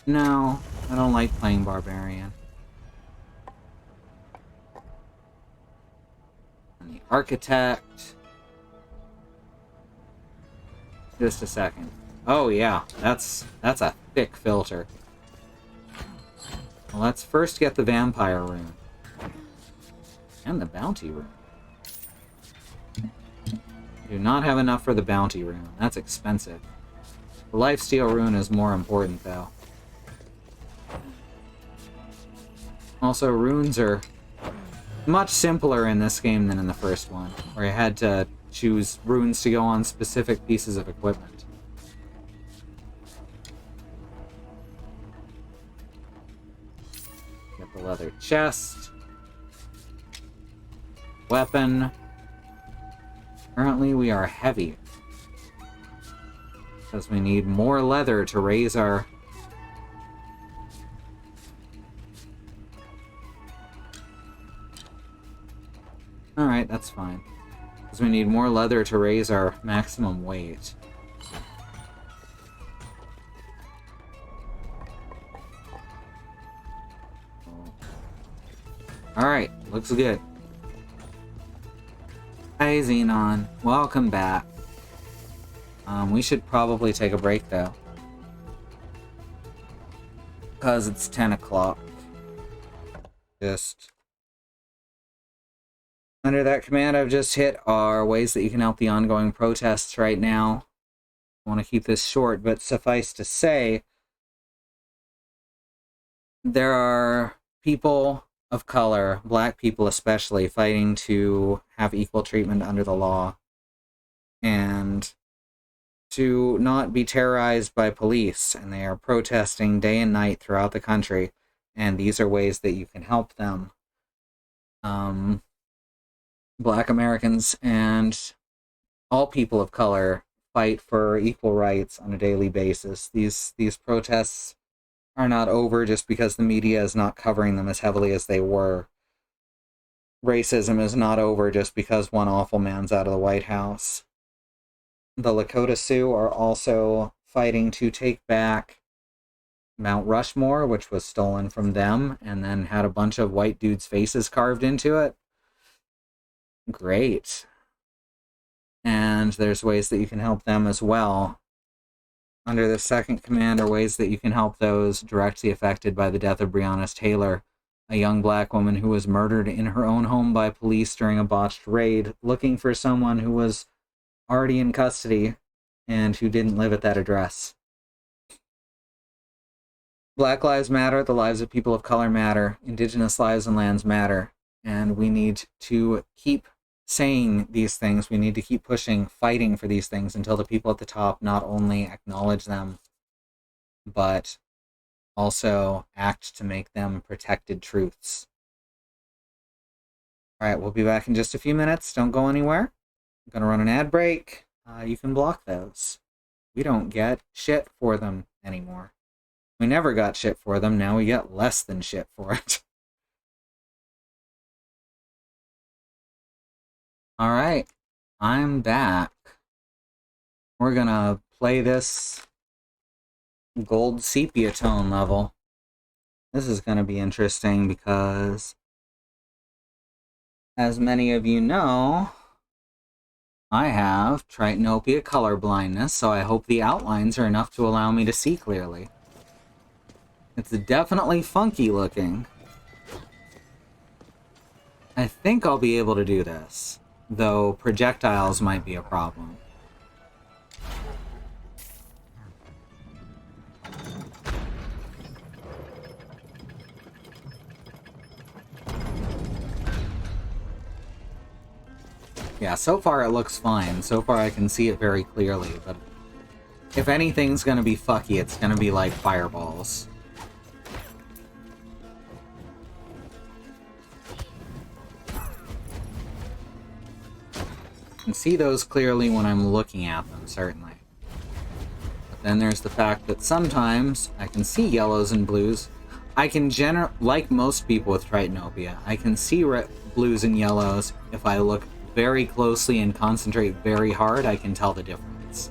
No, I don't like playing barbarian. And the architect. Just a second. Oh yeah, that's a thick filter. Well, let's first get the vampire rune. And the bounty rune. Do not have enough for the bounty rune. That's expensive. The lifesteal rune is more important, though. Also, runes are much simpler in this game than in the first one, where you had to choose runes to go on specific pieces of equipment. Get the leather chest. Weapon. Currently, we are heavy. Because we need more leather to raise our... Alright, that's fine. Because we need more leather to raise our maximum weight. Alright, looks good. Hey Xenon, welcome back. We should probably take a break though. Because it's 10 o'clock. Just... Under that command I've just hit are ways that you can help the ongoing protests right now. I want to keep this short, but suffice to say, there are people of color, black people especially, fighting to have equal treatment under the law and to not be terrorized by police, and they are protesting day and night throughout the country, and these are ways that you can help them. Black Americans and all people of color fight for equal rights on a daily basis. These protests are not over just because the media is not covering them as heavily as they were. Racism is not over just because one awful man's out of the White House. The Lakota Sioux are also fighting to take back Mount Rushmore, which was stolen from them, and then had a bunch of white dudes' faces carved into it. Great. And there's ways that you can help them as well. Under the second command are ways that you can help those directly affected by the death of Breonna Taylor, a young black woman who was murdered in her own home by police during a botched raid, looking for someone who was already in custody and who didn't live at that address. Black lives matter, the lives of people of color matter, indigenous lives and lands matter, and we need to keep saying these things. We need to keep pushing, fighting for these things until the people at the top not only acknowledge them, but also act to make them protected truths. Alright, we'll be back in just a few minutes. Don't go anywhere. I'm going to run an ad break. You can block those. We don't get shit for them anymore. We never got shit for them. Now we get less than shit for it. Alright, I'm back. We're gonna play this gold sepia tone level. This is gonna be interesting because, as many of you know, I have tritanopia color blindness, so I hope the outlines are enough to allow me to see clearly. It's definitely funky looking. I think I'll be able to do this, though projectiles might be a problem. Yeah, so far it looks fine. So far I can see it very clearly, but If anything's gonna be fucky, it's gonna be like fireballs. I can see those clearly when I'm looking at them, certainly. But then there's the fact that sometimes I can see yellows and blues. I can like most people with tritanopia, I can see blues and yellows. If I look very closely and concentrate very hard, I can tell the difference.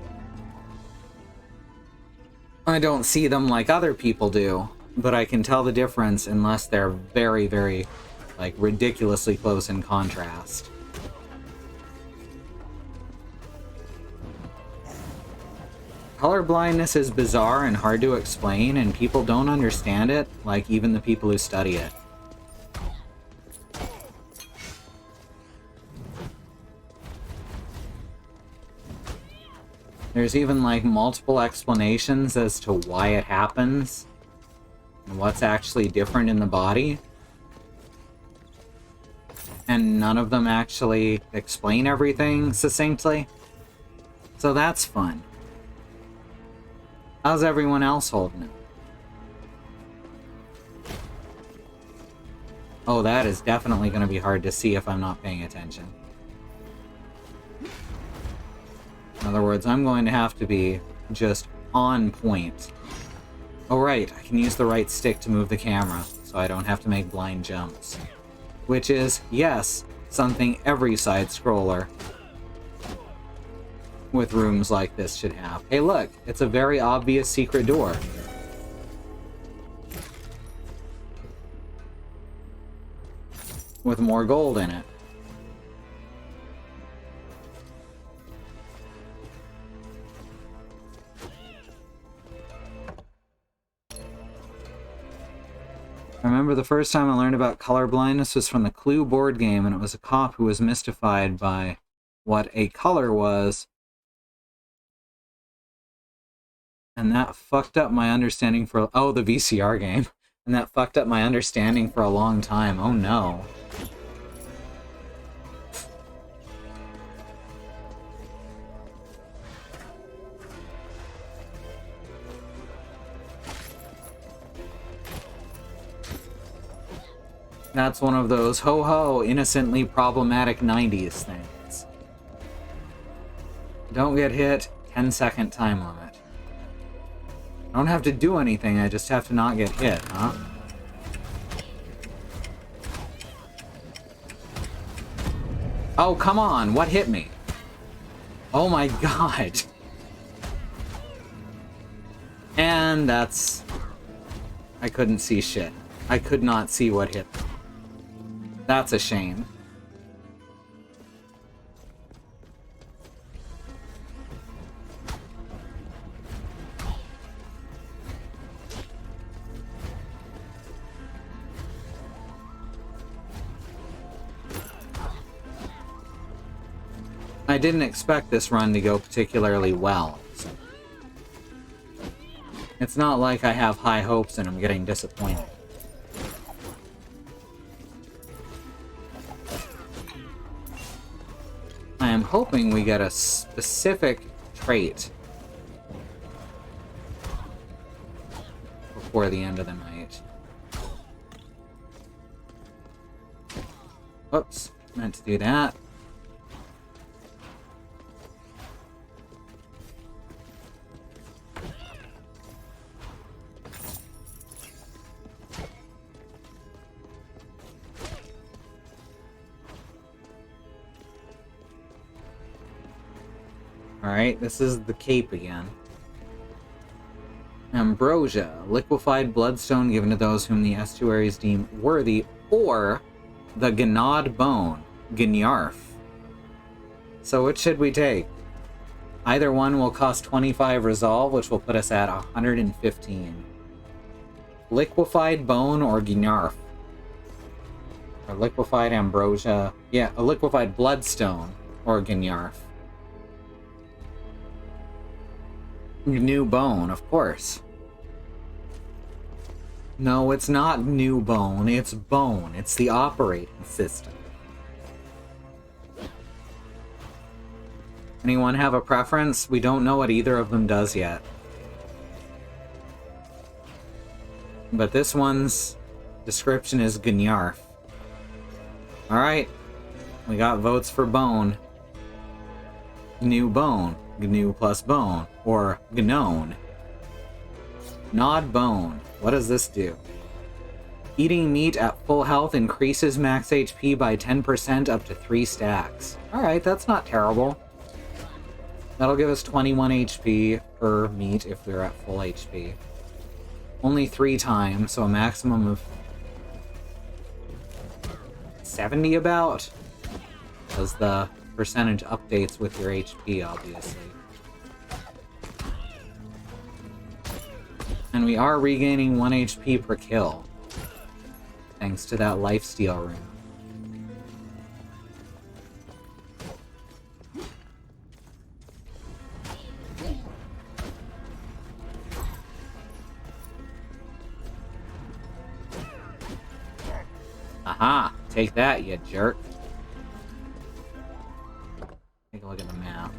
I don't see them like other people do, but I can tell the difference unless they're very, very, like, ridiculously close in contrast. Color blindness is bizarre and hard to explain, and people don't understand it, like even the people who study it. There's even, like, multiple explanations as to why it happens and what's actually different in the body. And none of them actually explain everything succinctly. So that's fun. How's everyone else holding it? Oh, that is definitely going to be hard to see if I'm not paying attention. In other words, I'm going to have to be just on point. Oh right, I can use the right stick to move the camera, so I don't have to make blind jumps. Which is, yes, something every side-scroller with rooms like this should have. Hey look, it's a very obvious secret door. With more gold in it. I remember the first time I learned about color blindness was from the Clue board game, and it was a cop who was mystified by what a color was. And that fucked up my understanding for... Oh, the VCR game. And that fucked up my understanding for a long time. Oh no. That's one of those ho-ho, innocently problematic 90s things. Don't get hit, 10-second time limit. I don't have to do anything, I just have to not get hit, huh? Oh, come on, what hit me? Oh my god. And that's... I couldn't see shit. I could not see what hit me. That's a shame. I didn't expect this run to go particularly well. So. It's not like I have high hopes and I'm getting disappointed. I am hoping we get a specific trait before the end of the night. Oops, meant to do that. Alright, this is the cape again. Ambrosia, liquefied bloodstone given to those whom the estuaries deem worthy, or the Gnawed Bone, Gnarf. So which should we take? Either one will cost 25 resolve, which will put us at 115. Liquefied Bone or Gnarf. Or liquefied Ambrosia. Yeah, a liquefied bloodstone or Gnarf. New bone, of course. No, it's not new bone, it's bone. It's the operating system. Anyone have a preference? We don't know what either of them does yet. But this one's description is Gnarf. Alright. We got votes for Bone. Gnu Bone. Gnu plus Bone. Or Gnone. Nod Bone. What does this do? Eating meat at full health increases max HP by 10% up to 3 stacks. Alright, that's not terrible. That'll give us 21 HP per meat if we're at full HP. Only 3 times, so a maximum of 70 about? Because the percentage updates with your HP, obviously. And we are regaining 1 HP per kill. Thanks to that lifesteal rune. Aha! Take that, you jerk. Take a look at the map.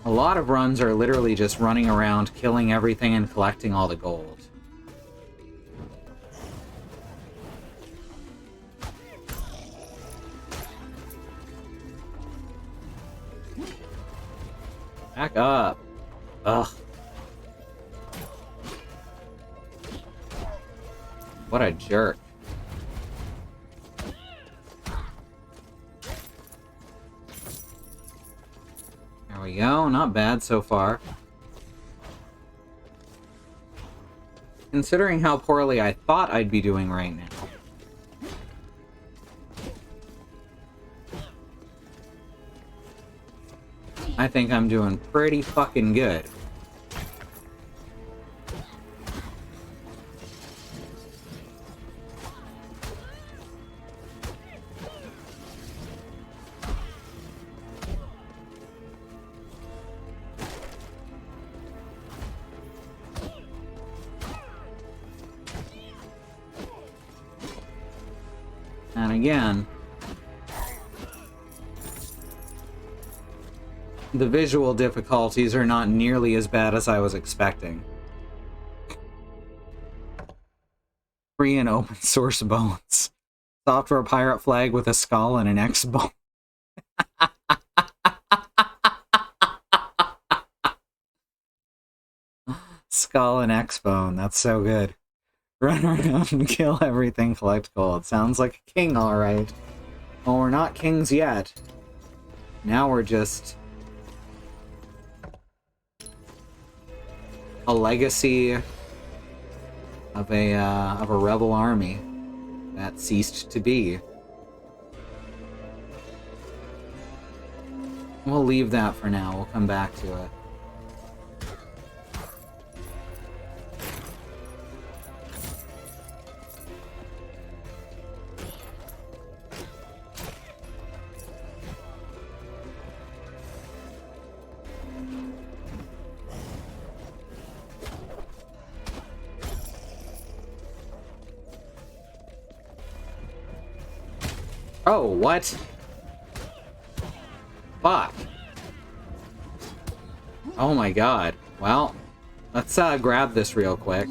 A lot of runs are literally just running around, killing everything and collecting all the gold. Back up. Ugh. What a jerk. There we go. Not bad so far. Considering how poorly I thought I'd be doing right now. I think I'm doing pretty fucking good. And again, the visual difficulties are not nearly as bad as I was expecting. Free and open source bones. Software pirate flag with a skull and an X bone. Skull and X bone, that's so good. Run around and kill everything, collect gold. Sounds like a king, alright. Well, we're not kings yet. Now we're just a legacy of a rebel army that ceased to be. We'll leave that for now. We'll come back to it. Oh, what? Fuck. Oh my god. Well, let's grab this real quick.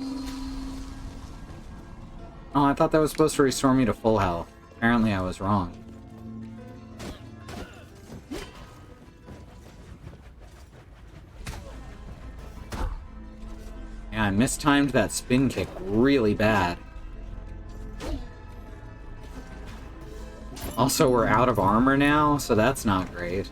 Oh, I thought that was supposed to restore me to full health. Apparently I was wrong. Yeah, I mistimed that spin kick really bad. Also, we're out of armor now, so that's not great.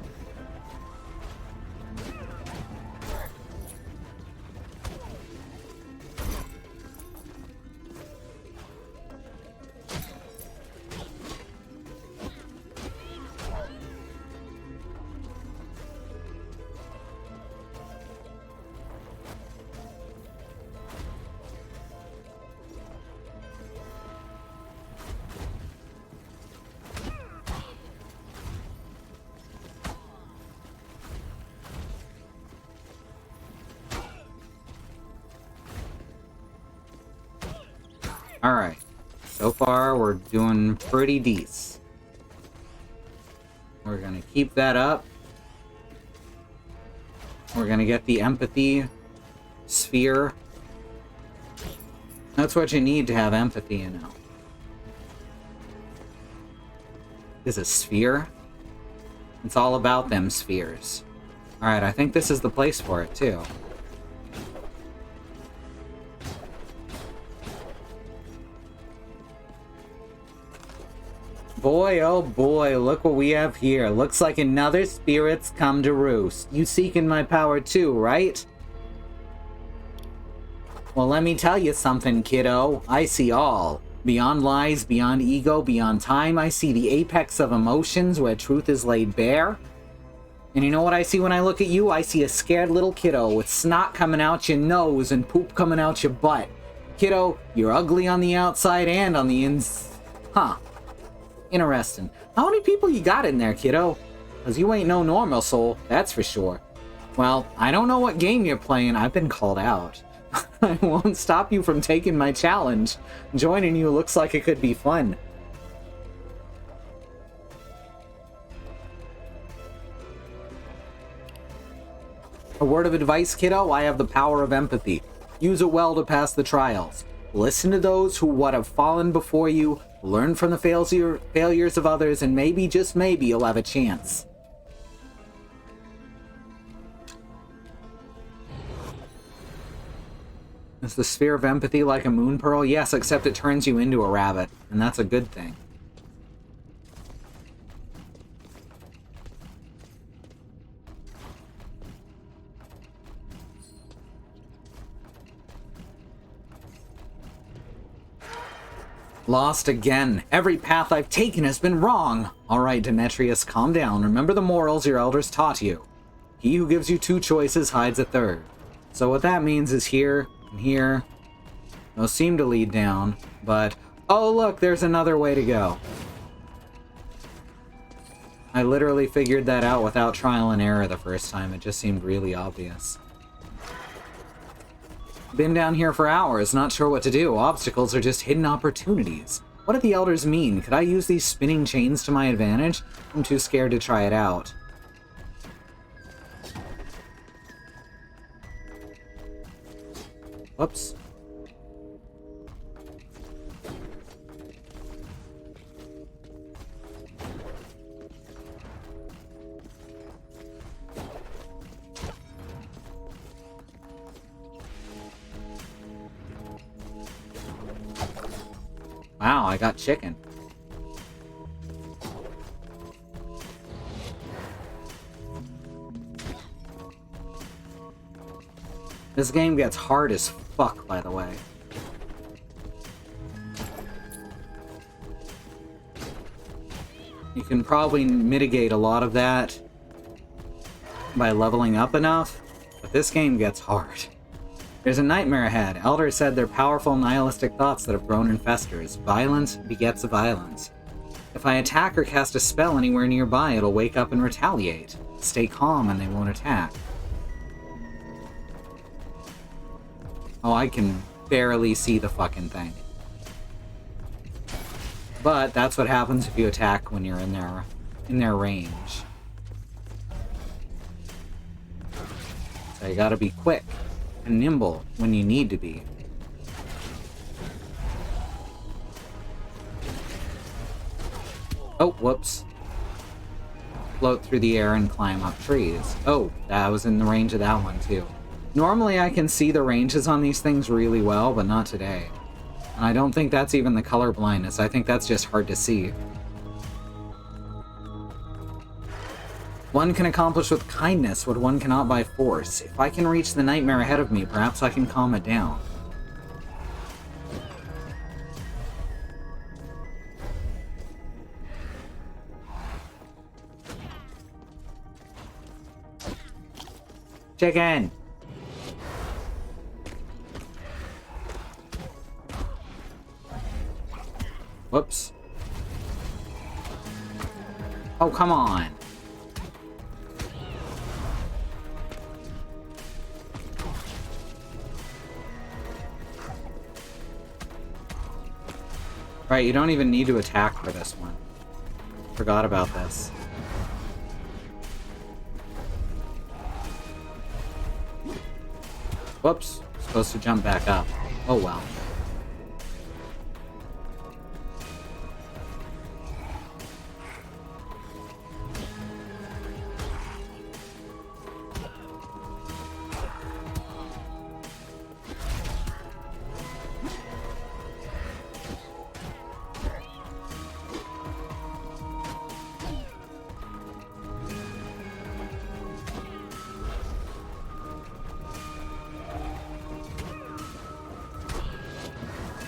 Alright. So far, we're doing pretty decent. We're gonna keep that up. We're gonna get the empathy sphere. That's what you need to have empathy, you know. Is a sphere? It's all about them spheres. Alright, I think this is the place for it, too. Boy, oh boy, look what we have here. Looks like another spirit's come to roost. You seeking my power too, right? Well, let me tell you something, kiddo. I see all. Beyond lies, beyond ego, beyond time, I see the apex of emotions where truth is laid bare. And you know what I see when I look at you? I see a scared little kiddo with snot coming out your nose and poop coming out your butt. Kiddo, you're ugly on the outside and on the Huh. Interesting. How many people you got in there, kiddo? Because you ain't no normal soul, that's for sure. Well, I don't know what game you're playing. I've been called out. I won't stop you from taking my challenge. Joining you looks like it could be fun. A word of advice, kiddo, I have the power of empathy. Use it well to pass the trials. Listen to those who have fallen before you, learn from the failures of others, and maybe, just maybe, you'll have a chance. Is the sphere of empathy like a moon pearl? Yes, except it turns you into a rabbit, and that's a good thing. Lost again. Every path I've taken has been wrong. All right, Demetrius, calm down. Remember the morals your elders taught you. He who gives you two choices hides a third. So what that means is here and here. Those seem to lead down, but... Oh, look, there's another way to go. I literally figured that out without trial and error the first time. It just seemed really obvious. Been down here for hours, not sure what to do. Obstacles are just hidden opportunities. What do the elders mean? Could I use these spinning chains to my advantage? I'm too scared to try it out. Whoops. Wow, I got chicken. This game gets hard as fuck, by the way. You can probably mitigate a lot of that by leveling up enough, but this game gets hard. There's a nightmare ahead. Elders said they're powerful nihilistic thoughts that have grown in festers. Violence begets violence. If I attack or cast a spell anywhere nearby, it'll wake up and retaliate. Stay calm and they won't attack. Oh, I can barely see the fucking thing. But that's what happens if you attack when you're in their range. So you gotta be quick and nimble when you need to be. Oh, whoops. Float through the air and climb up trees. Oh, that was in the range of that one too. Normally I can see the ranges on these things really well, but not today. And I don't think that's even the color blindness. I think that's just hard to see. One can accomplish with kindness what one cannot by force. If I can reach the nightmare ahead of me, perhaps I can calm it down. Chicken! Whoops. Oh, come on. Right, you don't even need to attack for this one. Forgot about this. Whoops. Supposed to jump back up. Oh well.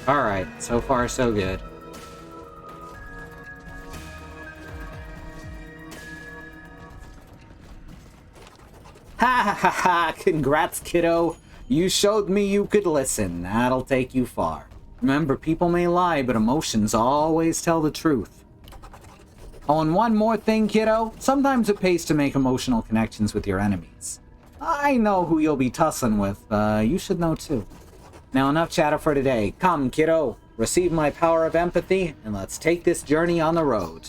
Alright, so far so good. Ha ha ha ha! Congrats, kiddo! You showed me you could listen. That'll take you far. Remember, people may lie, but emotions always tell the truth. Oh, and one more thing, kiddo. Sometimes it pays to make emotional connections with your enemies. I know who you'll be tussling with. You should know too. Now enough chatter for today. Come, kiddo. Receive my power of empathy, and let's take this journey on the road.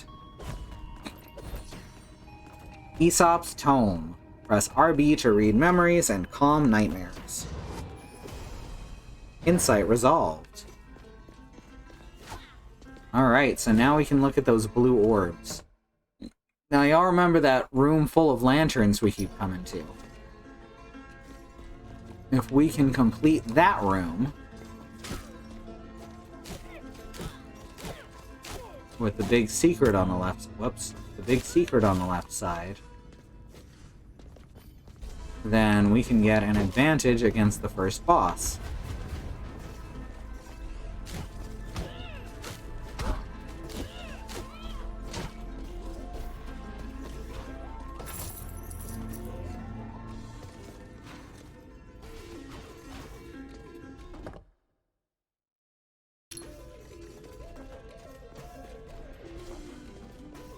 Aesop's Tome. Press RB to read memories and calm nightmares. Insight resolved. Alright, so now we can look at those blue orbs. Now y'all remember that room full of lanterns we keep coming to. If we can complete that room with the big secret on the left, the big secret on the left side, then we can get an advantage against the first boss.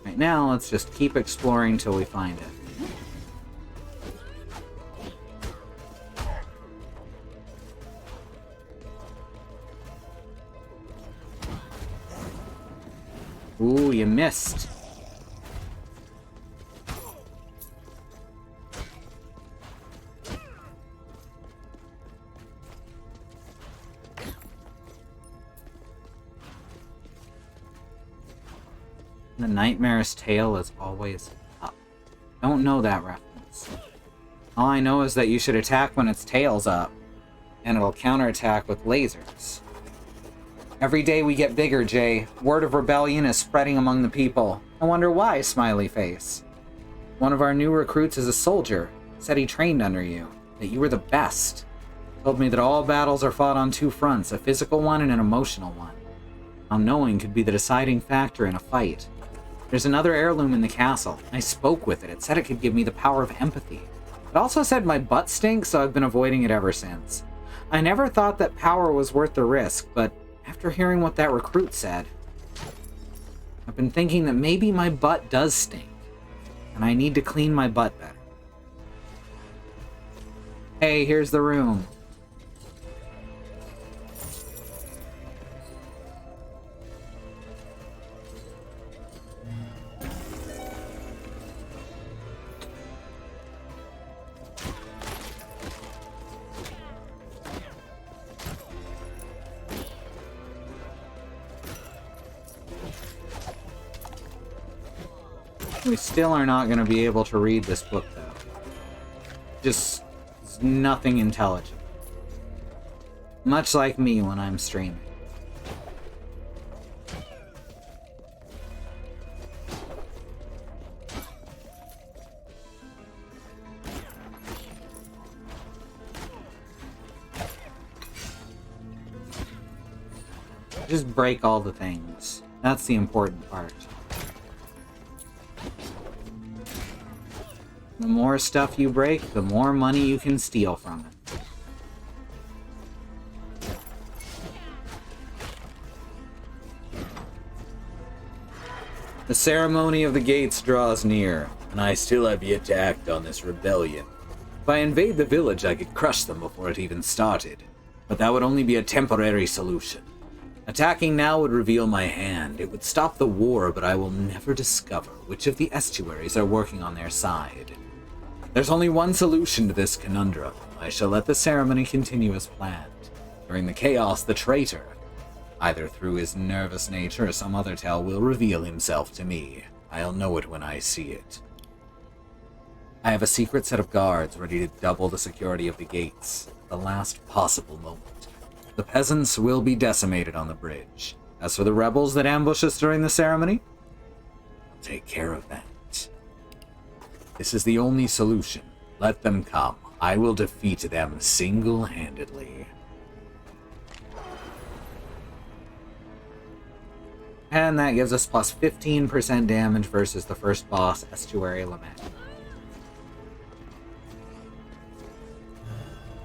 Right now, let's just keep exploring till we find it. Ooh, you missed. The nightmare's tail is always up. Don't know that reference. All I know is that you should attack when its tail's up, and it'll counterattack with lasers. Every day we get bigger, Jay. Word of rebellion is spreading among the people. I wonder why, smiley face. One of our new recruits is a soldier. Said he trained under you. That you were the best. Told me that all battles are fought on two fronts, a physical one and an emotional one. How knowing could be the deciding factor in a fight. There's another heirloom in the castle. I spoke with it. It said it could give me the power of empathy. It also said my butt stinks, so I've been avoiding it ever since. I never thought that power was worth the risk, but after hearing what that recruit said, I've been thinking that maybe my butt does stink, and I need to clean my butt better. Hey, here's the room. We still are not going to be able to read this book, though. Just nothing intelligent. Much like me when I'm streaming. Just break all the things. That's the important part. The more stuff you break, the more money you can steal from it. The ceremony of the gates draws near, and I still have yet to act on this rebellion. If I invade the village, I could crush them before it even started, but that would only be a temporary solution. Attacking now would reveal my hand. It would stop the war, but I will never discover which of the estuaries are working on their side. There's only one solution to this conundrum. I shall let the ceremony continue as planned. During the chaos, the traitor, either through his nervous nature or some other tale, will reveal himself to me. I'll know it when I see it. I have a secret set of guards ready to double the security of the gates at the last possible moment. The peasants will be decimated on the bridge. As for the rebels that ambush us during the ceremony, I'll take care of that. This is the only solution. Let them come. I will defeat them single-handedly. And that gives us plus 15% damage versus the first boss, Estuary Lament.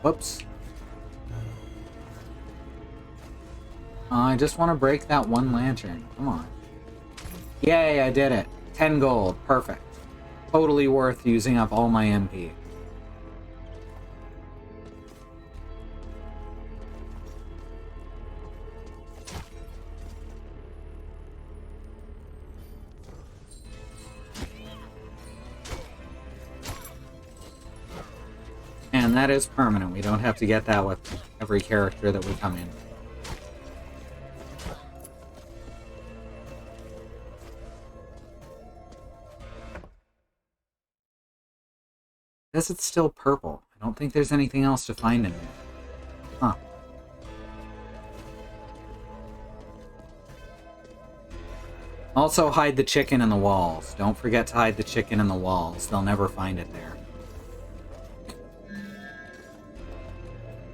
Whoops. I just want to break that one lantern. Come on. Yay, I did it. 10 gold. Perfect. Totally worth using up all my MP. And that is permanent. We don't have to get that with every character that we come in. Because it's still purple. I don't think there's anything else to find in there. Huh. Also hide the chicken in the walls. Don't forget to hide the chicken in the walls. They'll never find it there.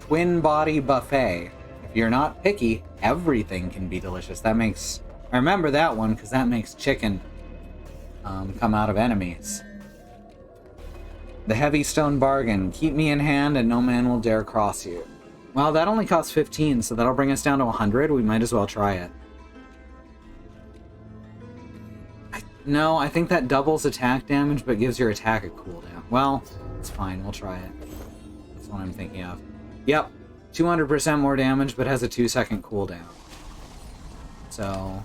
Twin body buffet. If you're not picky, everything can be delicious. That makes... I remember that one because that makes chicken come out of enemies. The heavy stone bargain. Keep me in hand and no man will dare cross you. Well, that only costs 15, so that'll bring us down to 100. We might as well try it. No, I think that doubles attack damage, but gives your attack a cooldown. Well, it's fine. We'll try it. That's what I'm thinking of. Yep. 200% more damage, but has a 2-second cooldown. So...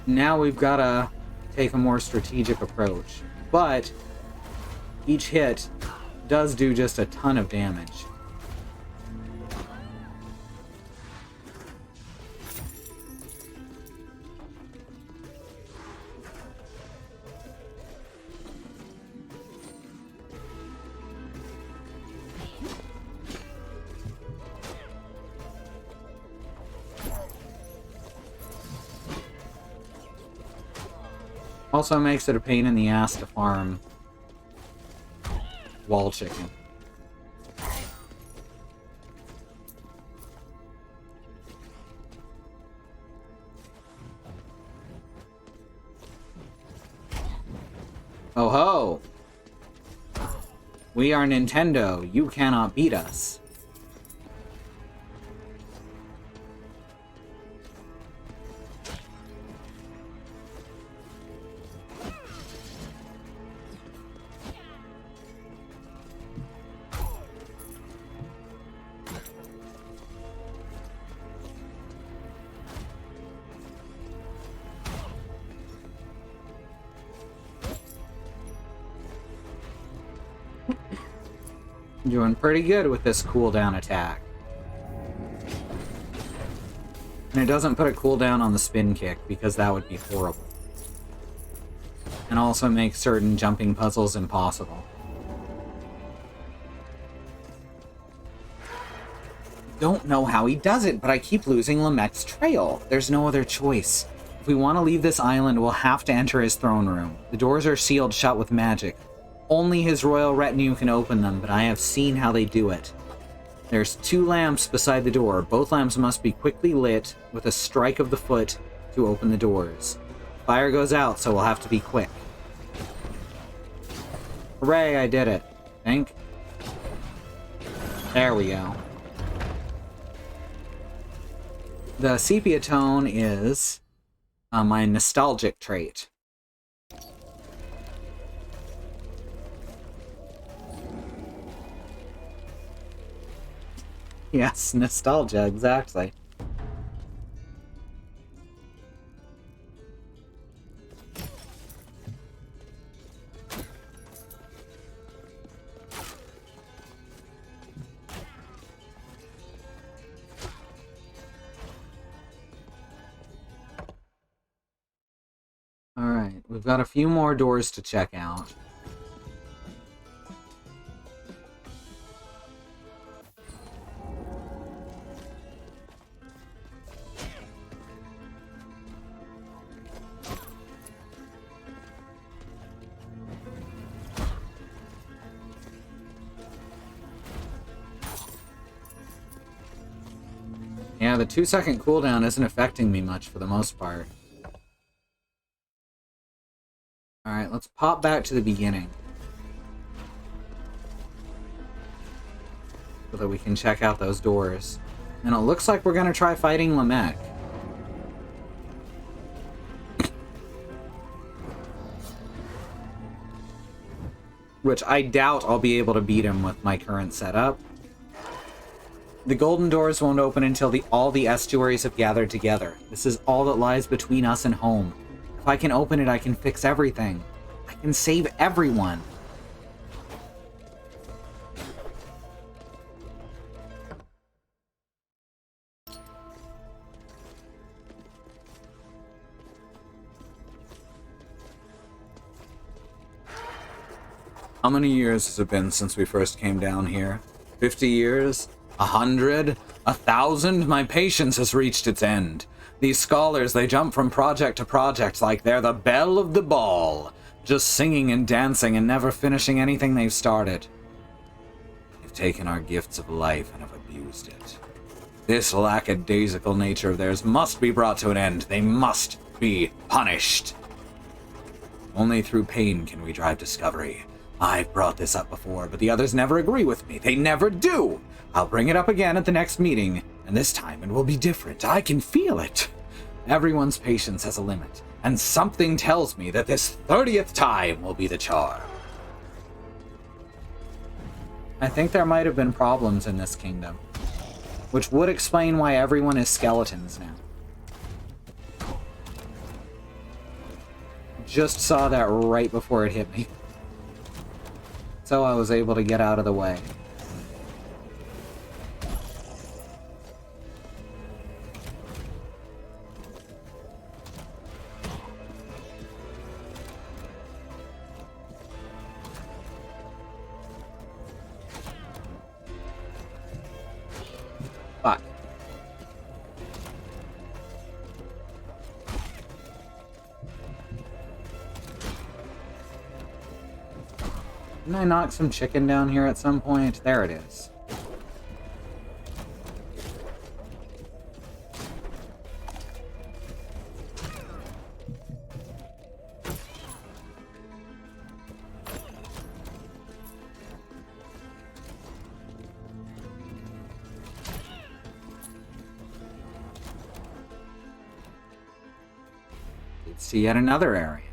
now we've got to take a more strategic approach. But each hit does do just a ton of damage. Also makes it a pain in the ass to farm wall chicken. Oh ho! We are Nintendo. You cannot beat us. Doing pretty good with this cooldown attack. And it doesn't put a cooldown on the spin kick, because that would be horrible. And also makes certain jumping puzzles impossible. Don't know how he does it, but I keep losing Lamec's trail. There's no other choice. If we want to leave this island, we'll have to enter his throne room. The doors are sealed shut with magic. Only his royal retinue can open them, but I have seen how they do it. There's 2 lamps beside the door. Both lamps must be quickly lit with a strike of the foot to open the doors. Fire goes out, so we'll have to be quick. Hooray, I did it. Think. There we go. The sepia tone is my nostalgic trait. Yes, nostalgia, exactly. we've got a few more doors to check out. Yeah, the 2-second cooldown isn't affecting me much for the most part. Alright, let's pop back to the beginning. So that we can check out those doors. And it looks like we're gonna try fighting Lamech. Which I doubt I'll be able to beat him with my current setup. The golden doors won't open until all the estuaries have gathered together. This is all that lies between us and home. If I can open it, I can fix everything. I can save everyone. How many years has it been since we first came down here? 50 years? 100? 1,000? My patience has reached its end. These scholars, they jump from project to project like they're the belle of the ball, just singing and dancing and never finishing anything they've started. They've taken our gifts of life and have abused it. This lackadaisical nature of theirs must be brought to an end. They must be punished. Only through pain can we drive discovery. I've brought this up before, but the others never agree with me. They never do! I'll bring it up again at the next meeting, and this time it will be different. I can feel it. Everyone's patience has a limit, and something tells me that this 30th time will be the charm. I think there might have been problems in this kingdom, which would explain why everyone is skeletons now. Just saw that right before it hit me. So I was able to get out of the way. Fuck. Didn't I knock some chicken down here at some point? There it is. Let's see yet another area.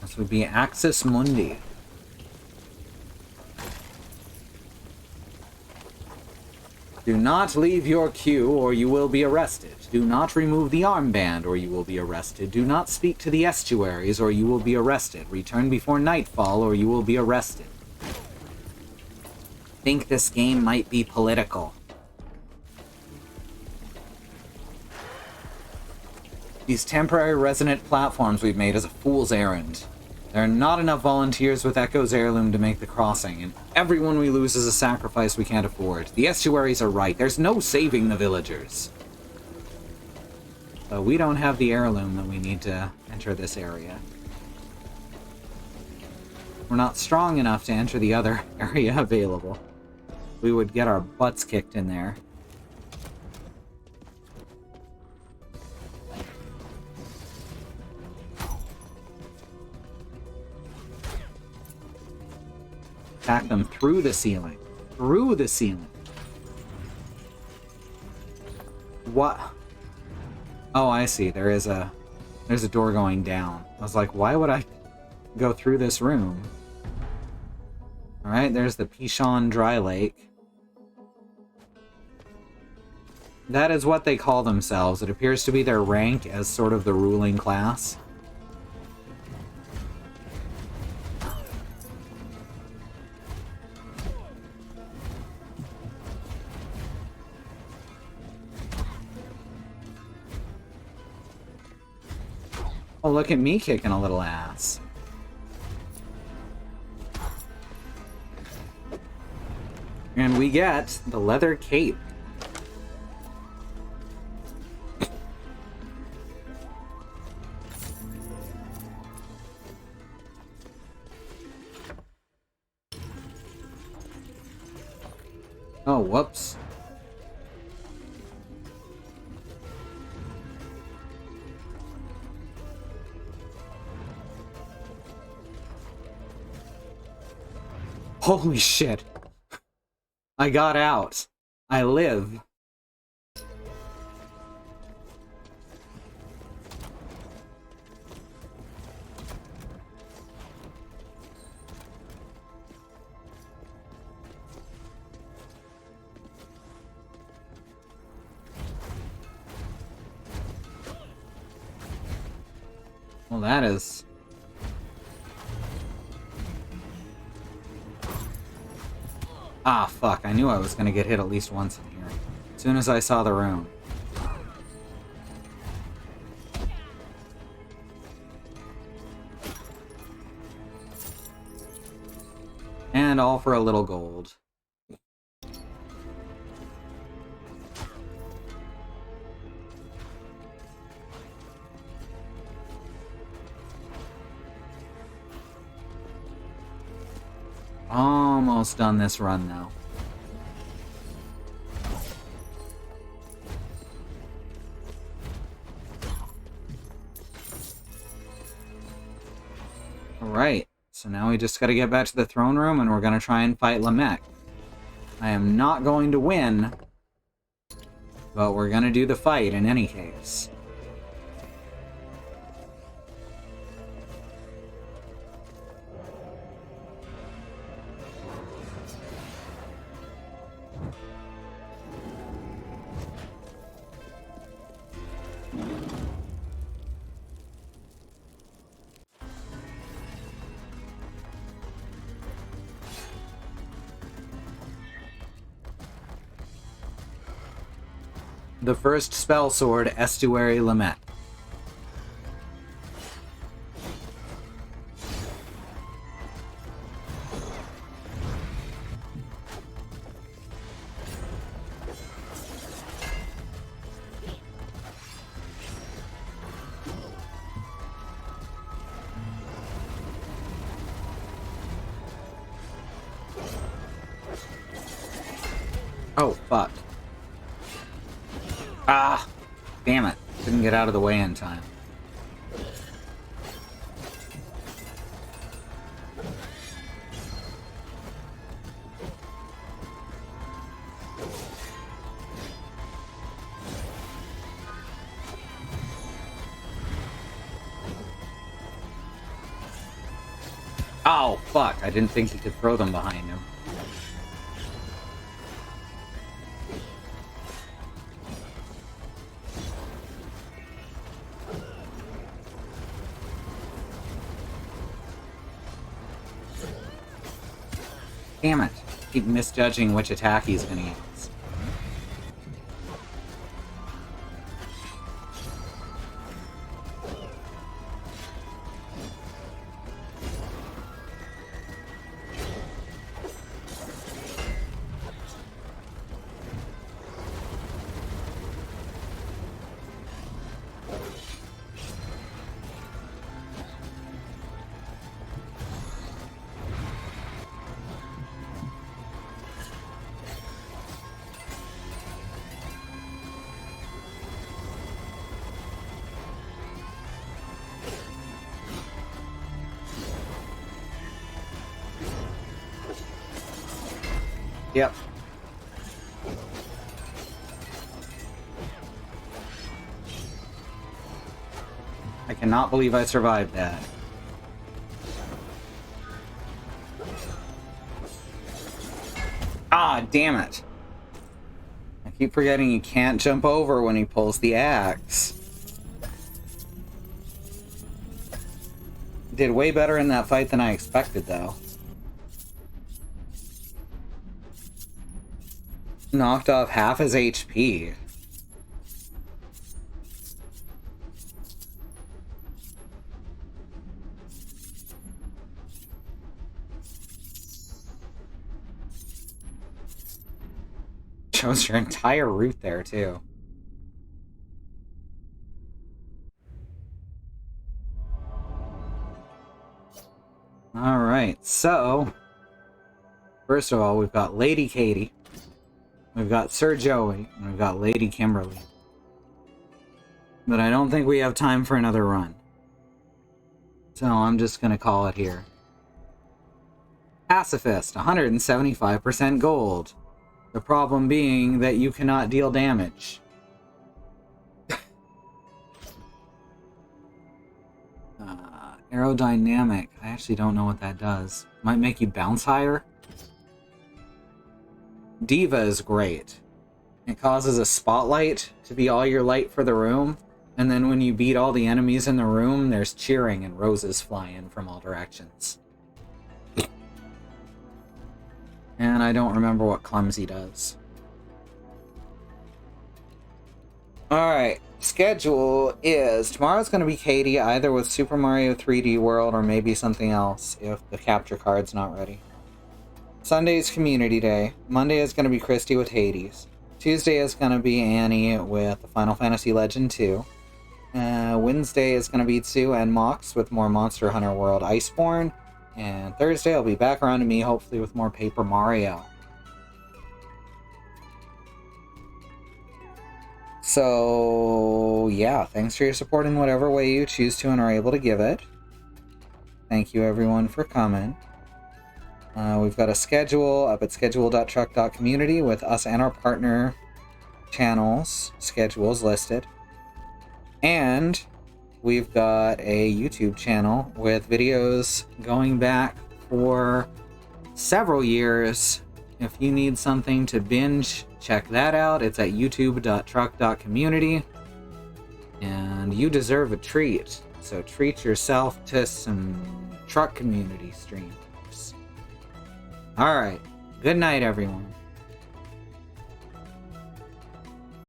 This would be Axis Mundi. Do not leave your queue or you will be arrested. Do not remove the armband or you will be arrested. Do not speak to the estuaries or you will be arrested. Return before nightfall or you will be arrested. I think this game might be political. These temporary resonant platforms we've made is a fool's errand. There are not enough volunteers with Echo's heirloom to make the crossing, and everyone we lose is a sacrifice we can't afford. The estuaries are right. There's no saving the villagers. But we don't have the heirloom that we need to enter this area. We're not strong enough to enter the other area available. We would get our butts kicked in there. Attack them through the ceiling. Through the ceiling. What? Oh, I see. There's a door going down. I was like, why would I go through this room? Alright, there's the Pishon Dry Lake. That is what they call themselves. It appears to be their rank as sort of the ruling class. Oh, look at me kicking a little ass. And we get the leather cape. Oh, whoops. Holy shit. I got out. I live. Well, that is... Ah, fuck. I knew I was gonna get hit at least once in here. As soon as I saw the room. And all for a little gold. Almost done this run, though. Alright, so now we just gotta get back to the throne room and we're gonna try and fight Lamech. I am not going to win, but we're gonna do the fight in any case. The first spell sword, Estuary Lamech. Oh, fuck. Ah! Damn it. Couldn't get out of the way in time. Oh, fuck. I didn't think he could throw them behind him. Damn it. Keep misjudging which attack he's gonna use. Yep. I cannot believe I survived that. Ah, damn it. I keep forgetting you can't jump over when he pulls the axe. Did way better in that fight than I expected, though. Knocked off half his HP. chose your entire route there, too. Alright, so... First of all, we've got Lady Katie. We've got Sir Joey. And we've got Lady Kimberly. But I don't think we have time for another run. So I'm just gonna call it here. Pacifist, 175% gold. The problem being that you cannot deal damage. Aerodynamic. I actually don't know what that does. Might make you bounce higher? Diva is great. It causes a spotlight to be all your light for the room. And then when you beat all the enemies in the room, there's cheering and roses fly in from all directions. And I don't remember what Clumsy does. Alright, schedule is... Tomorrow's going to be Katie, either with Super Mario 3D World or maybe something else, if the capture card's not ready. Sunday's Community Day. Monday is going to be Christy with Hades. Tuesday is going to be Annie with the Final Fantasy Legend 2. Wednesday is going to be Sue and Mox with more Monster Hunter World Iceborne. And Thursday I'll be back around to me, hopefully with more Paper Mario. So, yeah, thanks for your support in whatever way you choose to and are able to give it. Thank you everyone for coming. We've got a schedule up at schedule.truck.community with us and our partner channels schedules listed. And we've got a YouTube channel with videos going back for several years. If you need something to binge, check that out. It's at youtube.truck.community. And you deserve a treat. So treat yourself to some truck community streams. Alright. Good night, everyone.